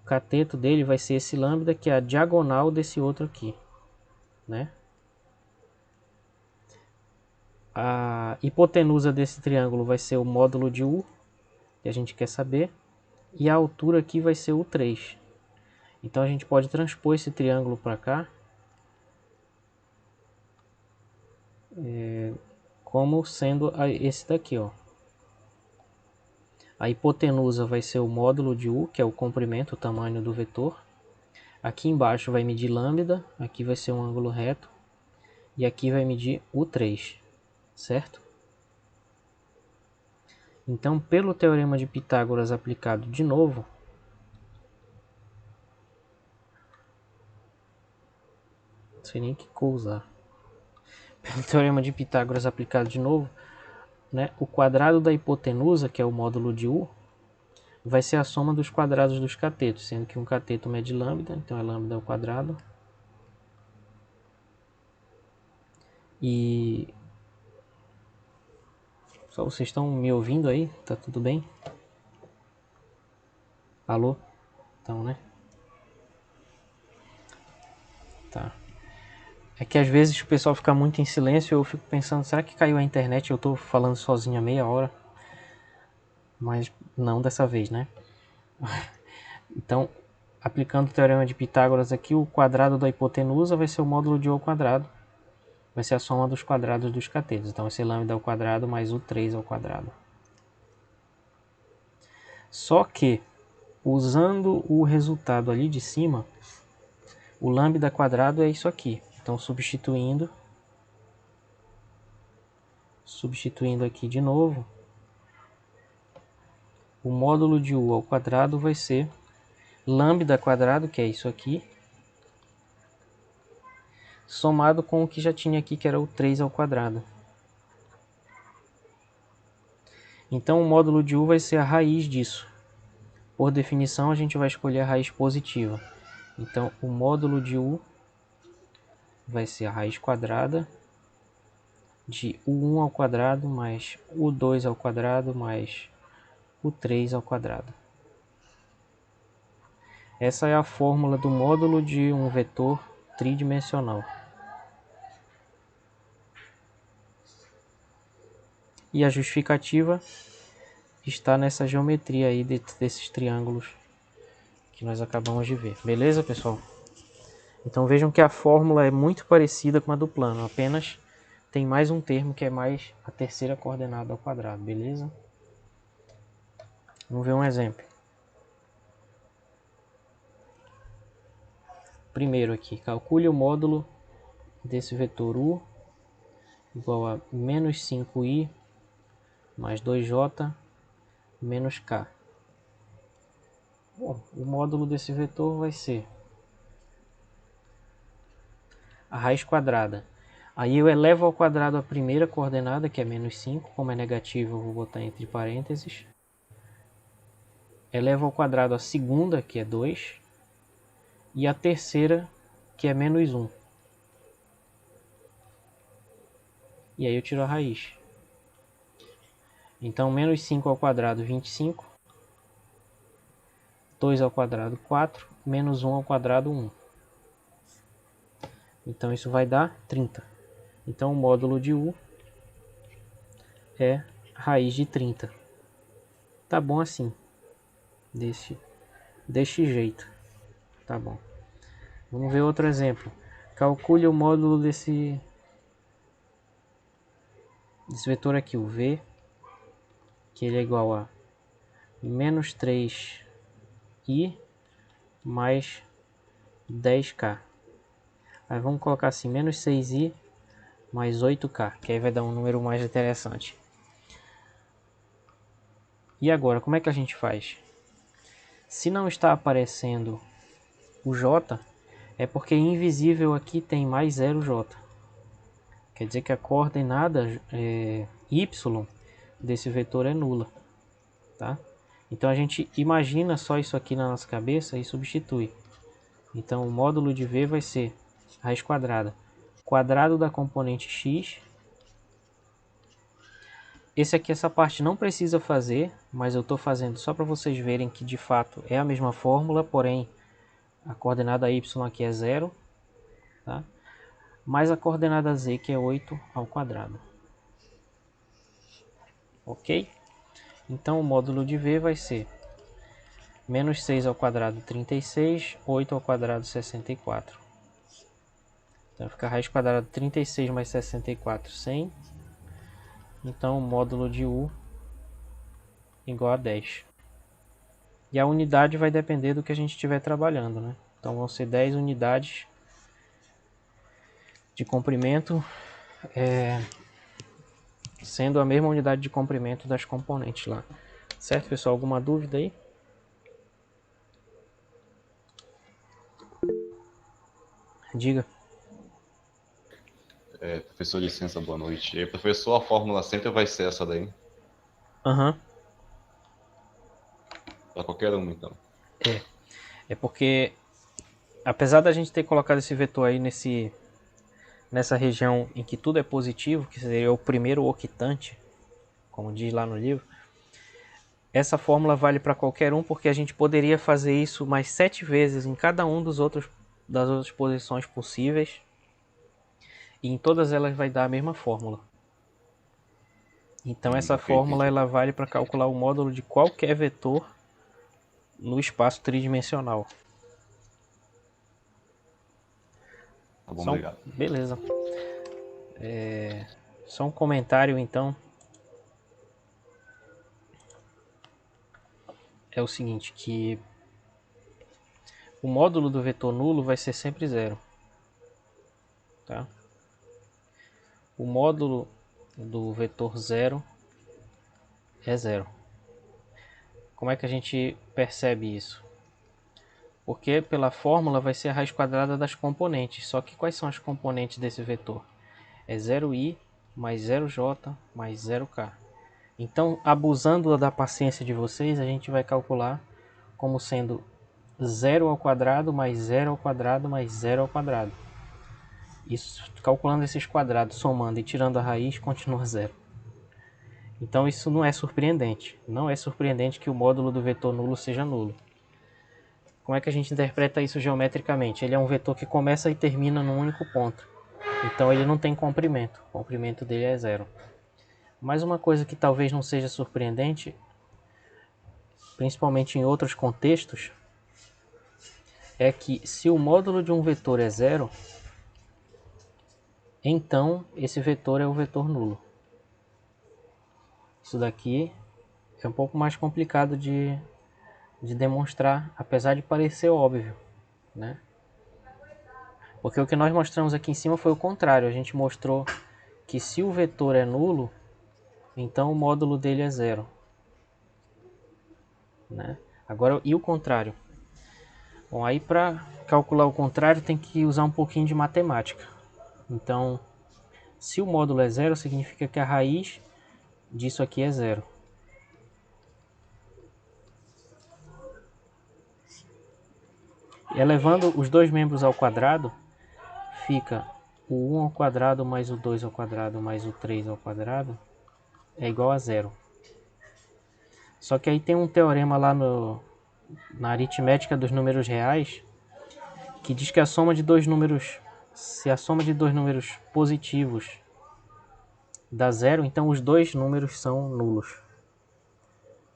O cateto dele vai ser esse lambda, que é a diagonal desse outro aqui, né? A hipotenusa desse triângulo vai ser o módulo de U, que a gente quer saber. E a altura aqui vai ser o 3. Então a gente pode transpor esse triângulo para cá, como sendo esse daqui, ó. A hipotenusa vai ser o módulo de U, que é o comprimento, o tamanho do vetor. Aqui embaixo vai medir lambda, aqui vai ser um ângulo reto e aqui vai medir o 3, certo? Então, pelo teorema de Pitágoras aplicado de novo, não sei nem que cor usar. Pelo teorema de Pitágoras aplicado de novo, né, o quadrado da hipotenusa, que é o módulo de U, vai ser a soma dos quadrados dos catetos, sendo que um cateto mede lambda, então é lambda ao quadrado. E só vocês estão me ouvindo aí? Tá tudo bem? Alô? Então, né? Tá. É que às vezes o pessoal fica muito em silêncio e eu fico pensando, será que caiu a internet? Eu tô falando sozinho há meia hora. Mas não dessa vez, né? Então, aplicando o teorema de Pitágoras aqui, o quadrado da hipotenusa vai ser o módulo de U ao quadrado. Vai ser a soma dos quadrados dos catetos. Então vai ser lambda ao quadrado mais o 3 ao quadrado. Só que, usando o resultado ali de cima, o lambda quadrado é isso aqui. Então substituindo aqui de novo, o módulo de U ao quadrado vai ser lambda quadrado, que é isso aqui, somado com o que já tinha aqui, que era o 3 ao quadrado. Então o módulo de U vai ser a raiz disso. Por definição, a gente vai escolher a raiz positiva. Então o módulo de U vai ser a raiz quadrada de U1 ao quadrado mais U2 ao quadrado mais U3 ao quadrado. Essa é a fórmula do módulo de um vetor tridimensional. E a justificativa está nessa geometria aí desses triângulos que nós acabamos de ver. Beleza, pessoal? Então vejam que a fórmula é muito parecida com a do plano, apenas tem mais um termo que é mais a terceira coordenada ao quadrado, beleza? Vamos ver um exemplo. Primeiro aqui, calcule o módulo desse vetor U igual a menos 5i mais 2j menos k. Bom, o módulo desse vetor vai ser a raiz quadrada. Aí eu elevo ao quadrado a primeira coordenada, que é menos 5. Como é negativo, eu vou botar entre parênteses. Elevo ao quadrado a segunda, que é 2. E a terceira, que é menos 1. E aí eu tiro a raiz. Então, menos 5 ao quadrado, 25. 2 ao quadrado, 4. Menos 1 ao quadrado, 1. Então, isso vai dar 30. Então, o módulo de U é raiz de 30. Tá bom assim. Deste jeito. Tá bom. Vamos ver outro exemplo. Calcule o módulo desse vetor aqui, o V, que ele é igual a menos 3i mais 10k. Aí vamos colocar assim, menos 6i mais 8k, que aí vai dar um número mais interessante. E agora, como é que a gente faz? Se não está aparecendo o j, é porque invisível aqui tem mais 0j. Quer dizer que a coordenada y desse vetor é nula. Tá? Então a gente imagina só isso aqui na nossa cabeça e substitui. Então o módulo de V vai ser raiz quadrada, quadrado da componente x. Esse aqui, essa parte não precisa fazer, mas eu estou fazendo só para vocês verem que de fato é a mesma fórmula, porém a coordenada y aqui é 0, tá? Mais a coordenada z, que é 8 ao quadrado. Ok? Então o módulo de V vai ser menos 6 ao quadrado, 36, 8 ao quadrado, 64. Então fica a raiz quadrada de 36 mais 64, 100. Então o módulo de U igual a 10. E a unidade vai depender do que a gente estiver trabalhando, né? Então vão ser 10 unidades de comprimento, sendo a mesma unidade de comprimento das componentes lá. Certo, pessoal? Alguma dúvida aí? Diga. Professor, licença, boa noite. E aí, professor, a fórmula sempre vai ser essa daí? Aham. Para qualquer um, então. É porque, apesar da gente ter colocado esse vetor aí nessa região em que tudo é positivo, que seria o primeiro octante, como diz lá no livro, essa fórmula vale para qualquer um, porque a gente poderia fazer isso mais 7 vezes em cada um das outras posições possíveis, e em todas elas vai dar a mesma fórmula. Então essa fórmula ela vale para calcular o módulo de qualquer vetor no espaço tridimensional. Tá bom, obrigado. Beleza. Só um comentário então. É o seguinte, que o módulo do vetor nulo vai ser sempre zero. Tá? O módulo do vetor zero é zero. Como é que a gente percebe isso? Porque pela fórmula vai ser a raiz quadrada das componentes. Só que quais são as componentes desse vetor? É 0i mais 0j mais 0k. Então, abusando da paciência de vocês, a gente vai calcular como sendo 0 ao quadrado mais 0 ao quadrado mais 0 ao quadrado. Isso, calculando esses quadrados, somando e tirando a raiz, continua zero. Então isso não é surpreendente. Não é surpreendente que o módulo do vetor nulo seja nulo. Como é que a gente interpreta isso geometricamente? Ele é um vetor que começa e termina num único ponto. Então ele não tem comprimento. O comprimento dele é zero. Mas uma coisa que talvez não seja surpreendente, principalmente em outros contextos, é que se o módulo de um vetor é zero, então esse vetor é o vetor nulo. Isso daqui é um pouco mais complicado de demonstrar, apesar de parecer óbvio, né? Porque o que nós mostramos aqui em cima foi o contrário. A gente mostrou que se o vetor é nulo, então o módulo dele é zero, né? Agora, e o contrário? Bom, aí para calcular o contrário tem que usar um pouquinho de matemática. Então, se o módulo é zero, significa que a raiz disso aqui é zero. Elevando os dois membros ao quadrado, fica o 1 ao quadrado mais o 2 ao quadrado mais o 3 ao quadrado é igual a zero. Só que aí tem um teorema lá na aritmética dos números reais que diz que a soma de dois números, se a soma de dois números positivos dá zero, então os dois números são nulos.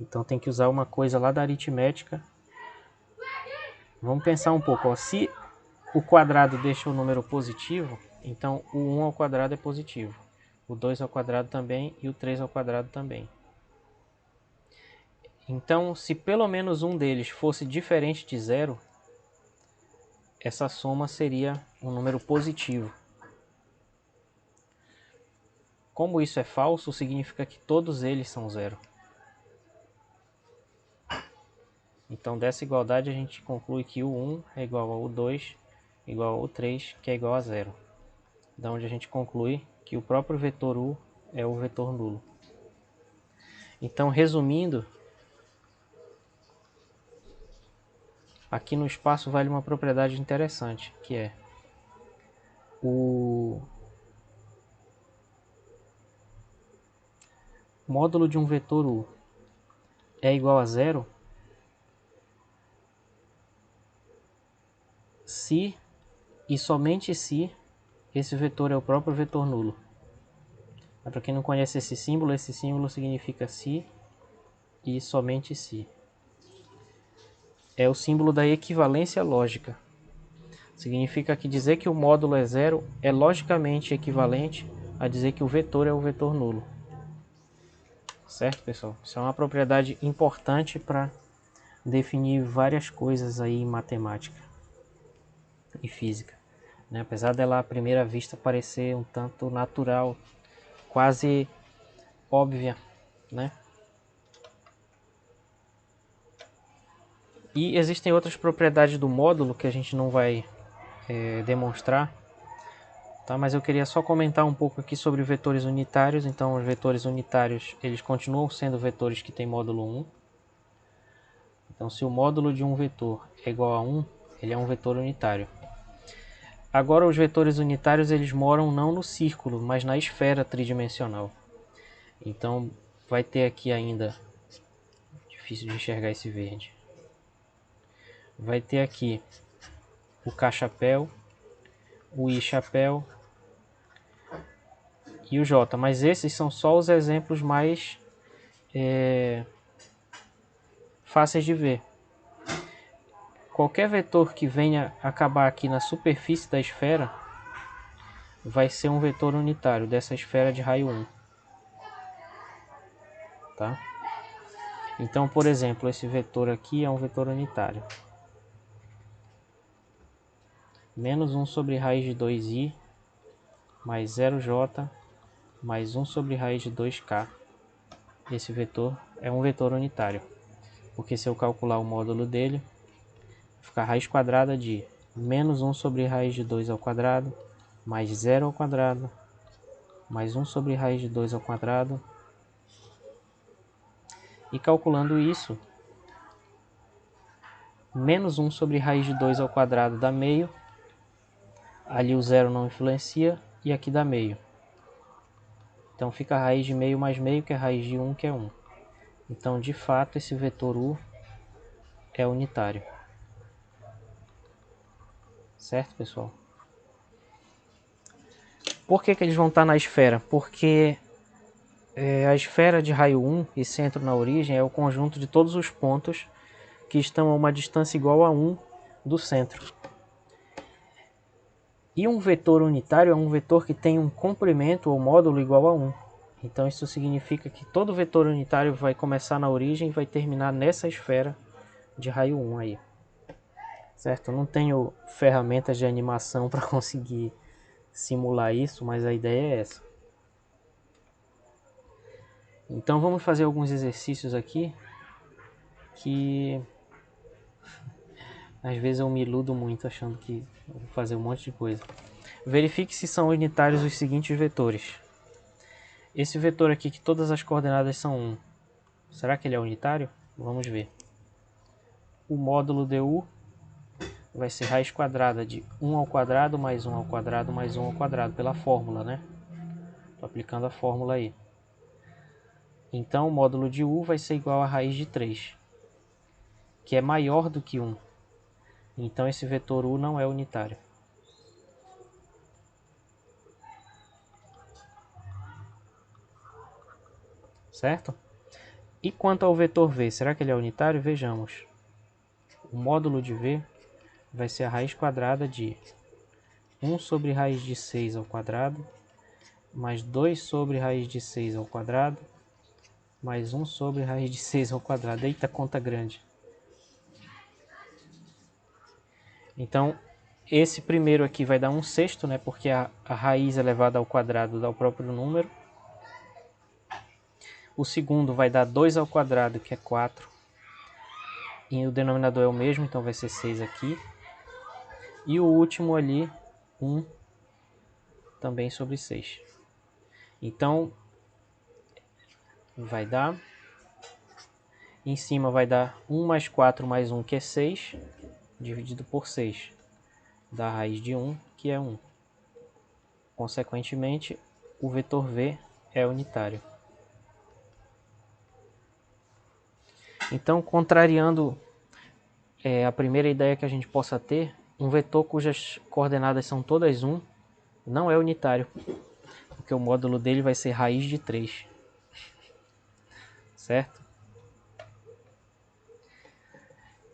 Então tem que usar uma coisa lá da aritmética. Vamos pensar um pouco. Ó. Se o quadrado deixa o número positivo, então o 1 ao quadrado é positivo. O 2 ao quadrado também e o 3 ao quadrado também. Então, se pelo menos um deles fosse diferente de zero, essa soma seria um número positivo. Como isso é falso, significa que todos eles são zero. Então, dessa igualdade, a gente conclui que o 1 é igual ao 2, igual ao 3, que é igual a zero. Da onde a gente conclui que o próprio vetor u é o vetor nulo. Então, resumindo, aqui no espaço vale uma propriedade interessante, que é o módulo de um vetor u é igual a zero se e somente se esse vetor é o próprio vetor nulo. Para quem não conhece esse símbolo significa se e somente se. É o símbolo da equivalência lógica. Significa que dizer que o módulo é zero é logicamente equivalente a dizer que o vetor é o vetor nulo. Certo, pessoal? Isso é uma propriedade importante para definir várias coisas aí em matemática. e física, né? Apesar dela à primeira vista parecer um tanto natural, quase óbvia, né? E existem outras propriedades do módulo que a gente não vai demonstrar, tá? Mas eu queria só comentar um pouco aqui sobre vetores unitários. Então, os vetores unitários, eles continuam sendo vetores que têm módulo 1. Então, se o módulo de um vetor é igual a 1, ele é um vetor unitário. Agora, os vetores unitários, eles moram não no círculo, mas na esfera tridimensional. Então, vai ter aqui ainda... Difícil de enxergar esse verde. Vai ter aqui o K-chapéu, o I-chapéu e o J. Mas esses são só os exemplos mais fáceis de ver. Qualquer vetor que venha acabar aqui na superfície da esfera vai ser um vetor unitário dessa esfera de raio 1. Tá? Então, por exemplo, esse vetor aqui é um vetor unitário. Menos 1 sobre raiz de 2i mais 0j mais 1 sobre raiz de 2k. Esse vetor é um vetor unitário, porque se eu calcular o módulo dele, fica raiz quadrada de menos 1 sobre raiz de 2 ao quadrado, mais 0 ao quadrado, mais 1 sobre raiz de 2 ao quadrado. E calculando isso, menos 1 sobre raiz de 2 ao quadrado dá meio. Ali o zero não influencia e aqui dá meio. Então fica a raiz de meio mais meio, que é a raiz de 1, que é 1. Então, de fato, esse vetor U é unitário. Certo, pessoal? Por que eles vão estar na esfera? Porque a esfera de raio 1 e centro na origem é o conjunto de todos os pontos que estão a uma distância igual a 1 do centro. E um vetor unitário é um vetor que tem um comprimento ou módulo igual a 1. Então isso significa que todo vetor unitário vai começar na origem e vai terminar nessa esfera de raio 1 aí. Certo? Eu não tenho ferramentas de animação para conseguir simular isso, mas a ideia é essa. Então vamos fazer alguns exercícios aqui que às vezes eu me iludo muito achando que eu vou fazer um monte de coisa. Verifique se são unitários os seguintes vetores. Esse vetor aqui que todas as coordenadas são 1. Será que ele é unitário? Vamos ver. O módulo du vai ser raiz quadrada de 1 ao quadrado mais 1 ao quadrado mais 1 ao quadrado, pela fórmula, né? Estou aplicando a fórmula aí. Então o módulo de u vai ser igual a raiz de 3, que é maior do que 1. Então esse vetor u não é unitário. Certo? E quanto ao vetor v, será que ele é unitário? Vejamos. O módulo de v vai ser a raiz quadrada de 1 sobre raiz de 6 ao quadrado, mais 2 sobre raiz de 6 ao quadrado, mais 1 sobre raiz de 6 ao quadrado. Eita, conta grande. Então, esse primeiro aqui vai dar 1/6, né? Porque a raiz elevada ao quadrado dá o próprio número. O segundo vai dar 2 ao quadrado, que é 4. E o denominador é o mesmo, então vai ser 6 aqui. E o último ali, 1, também sobre 6. Então, vai dar... Em cima vai dar 1 mais 4 mais 1, que é 6, dividido por 6. Da raiz de 1, que é 1. Consequentemente, o vetor v é unitário. Então, contrariando a primeira ideia que a gente possa ter, um vetor cujas coordenadas são todas 1 não é unitário, porque o módulo dele vai ser raiz de 3. Certo?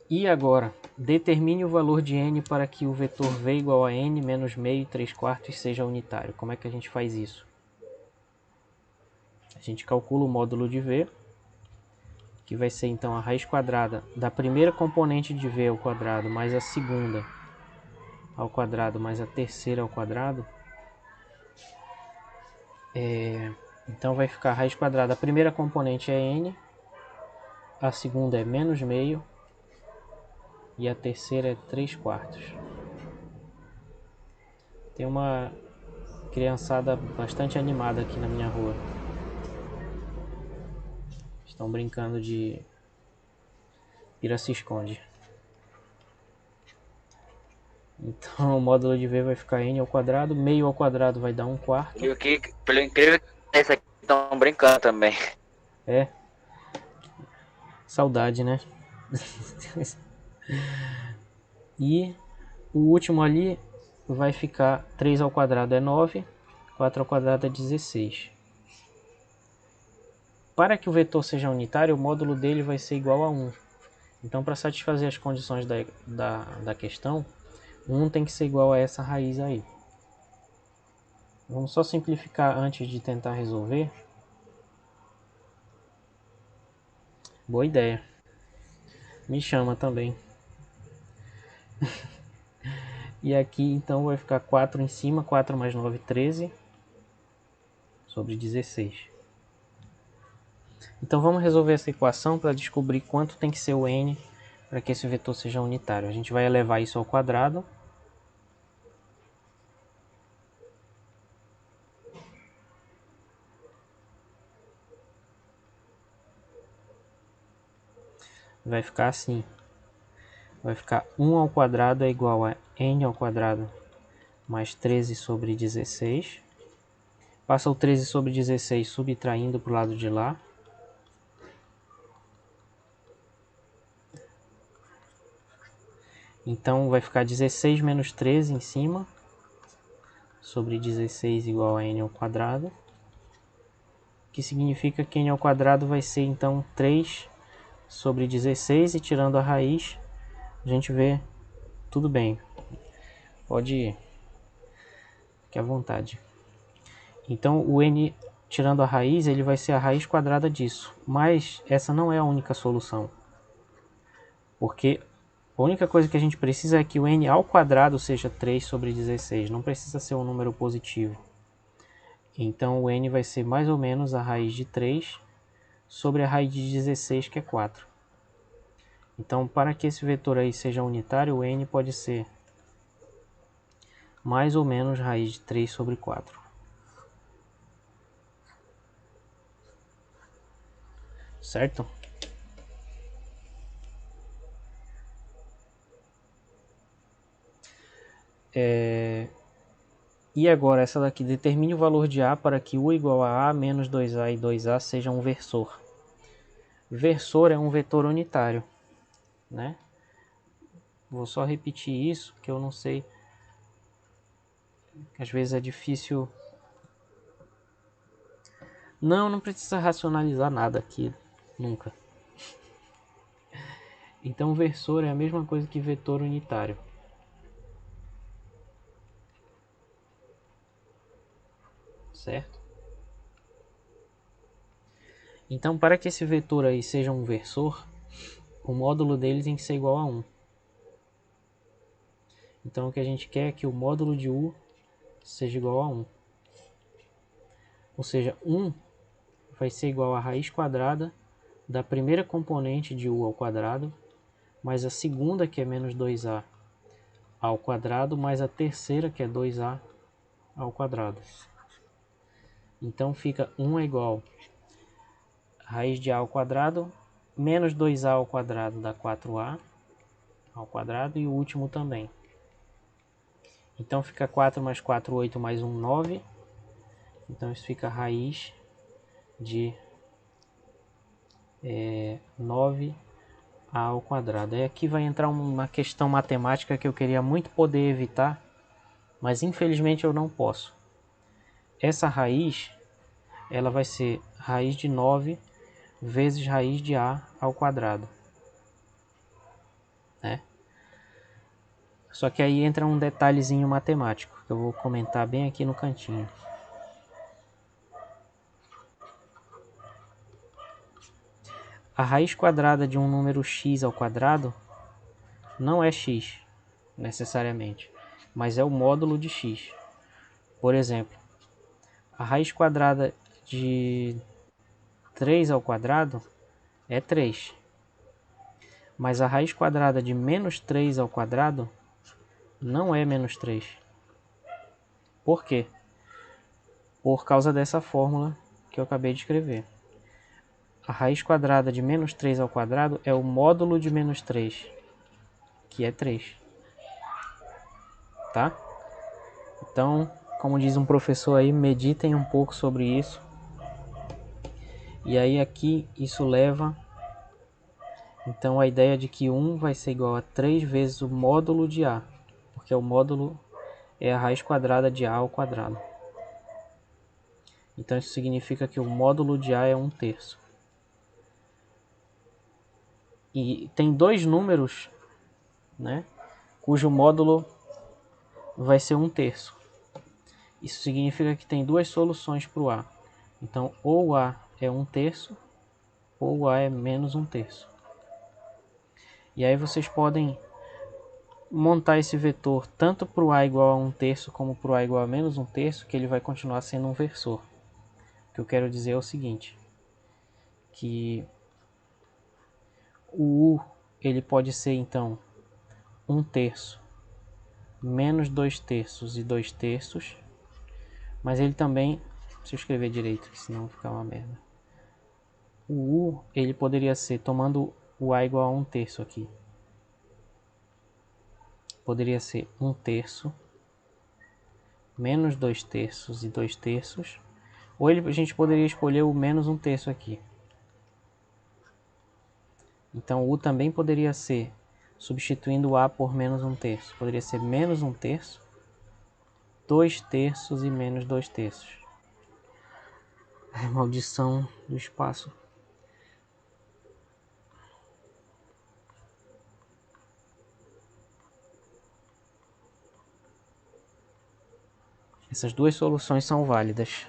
E agora, determine o valor de n para que o vetor v igual a n menos meio e 3/4 seja unitário. Como é que a gente faz isso? A gente calcula o módulo de v, que vai ser então a raiz quadrada da primeira componente de v ao quadrado mais a segunda ao quadrado mais a terceira ao quadrado, então vai ficar a raiz quadrada. A primeira componente é n, a segunda é menos meio e a terceira é 3/4. Tem uma criançada bastante animada aqui na minha rua. Estão brincando de pira-se-esconde. Então o módulo de V vai ficar n ao quadrado, meio ao quadrado vai dar 1/4. E o que, pelo incrível que pareça, aqui estão brincando também. É. Saudade, né? E o último ali vai ficar 3 ao quadrado é 9, 4 ao quadrado é 16. Para que o vetor seja unitário, o módulo dele vai ser igual a 1. Então, para satisfazer as condições da questão, 1 tem que ser igual a essa raiz aí. Vamos só simplificar antes de tentar resolver. Boa ideia. Me chama também. E aqui então vai ficar 4 em cima, 4 mais 9, 13 sobre 16. Então vamos resolver essa equação para descobrir quanto tem que ser o n para que esse vetor seja unitário. A gente vai elevar isso ao quadrado. Vai ficar assim. Vai ficar 1 ao quadrado é igual a n ao quadrado mais 13 sobre 16. Passa o 13 sobre 16 subtraindo para o lado de lá. Então vai ficar 16 menos 13 em cima sobre 16 igual a n ao quadrado. Que significa que n ao quadrado vai ser então 3 sobre 16 e tirando a raiz a gente vê tudo bem. Pode ir. Fique à vontade. Então o n tirando a raiz ele vai ser a raiz quadrada disso. Mas essa não é a única solução. Porque a única coisa que a gente precisa é que o n ao quadrado seja 3 sobre 16. Não precisa ser um número positivo. Então o n vai ser mais ou menos a raiz de 3 sobre a raiz de 16, que é 4. Então para que esse vetor aí seja unitário, o n pode ser mais ou menos raiz de 3 sobre 4. Certo? E agora essa daqui, determine o valor de A para que U igual a A menos 2A e 2A seja um versor. Versor é um vetor unitário, né? Vou só repetir isso, que eu não sei. Às vezes é difícil. Não precisa racionalizar nada aqui, nunca. Então versor é a mesma coisa que vetor unitário. Certo? Então, para que esse vetor aí seja um versor, o módulo dele tem que ser igual a 1. Então, o que a gente quer é que o módulo de U seja igual a 1. Ou seja, 1 vai ser igual a raiz quadrada da primeira componente de U ao quadrado, mais a segunda, que é menos 2A, ao quadrado, mais a terceira, que é 2A, ao quadrado. Então, fica 1 é igual a raiz de A ao quadrado, menos 2A ao quadrado dá 4A ao quadrado, e o último também. Então, fica 4 mais 4, 8, mais 1, 9. Então, isso fica a raiz de 9A ao quadrado. E aqui vai entrar uma questão matemática que eu queria muito poder evitar, mas infelizmente eu não posso. Essa raiz, ela vai ser raiz de 9 vezes raiz de A ao quadrado, né? Só que aí entra um detalhezinho matemático, que eu vou comentar bem aqui no cantinho. A raiz quadrada de um número x ao quadrado não é x, necessariamente. mas é o módulo de x. Por exemplo, a raiz quadrada de 3 ao quadrado é 3. Mas a raiz quadrada de menos 3 ao quadrado não é menos 3. Por quê? Por causa dessa fórmula que eu acabei de escrever. A raiz quadrada de menos 3 ao quadrado é o módulo de menos 3, que é 3. Tá? Então, como diz um professor aí, meditem um pouco sobre isso. E aí aqui isso leva, então, a ideia de que 1 vai ser igual a 3 vezes o módulo de A, porque o módulo é a raiz quadrada de A ao quadrado. Então isso significa que o módulo de A é 1/3. E tem dois números, né, cujo módulo vai ser 1/3. Isso significa que tem duas soluções para o A. Então ou o A é 1/3 ou o A é menos 1/3. E aí vocês podem montar esse vetor tanto para o A igual a 1/3 como para o A igual a menos 1/3, que ele vai continuar sendo um versor. O que eu quero dizer é o seguinte, que o U ele pode ser então 1/3 menos 2/3 e 2/3, mas ele também, deixa eu escrever direito, senão fica uma merda. O U ele poderia ser, tomando o A igual a 1/3 aqui, poderia ser 1/3 menos 2/3 e 2/3, ou a gente poderia escolher o menos 1/3 aqui. Então o U também poderia ser, substituindo o A por menos 1/3, poderia ser menos 1/3, 2/3 e menos 2/3. Maldição do espaço. Essas duas soluções são válidas.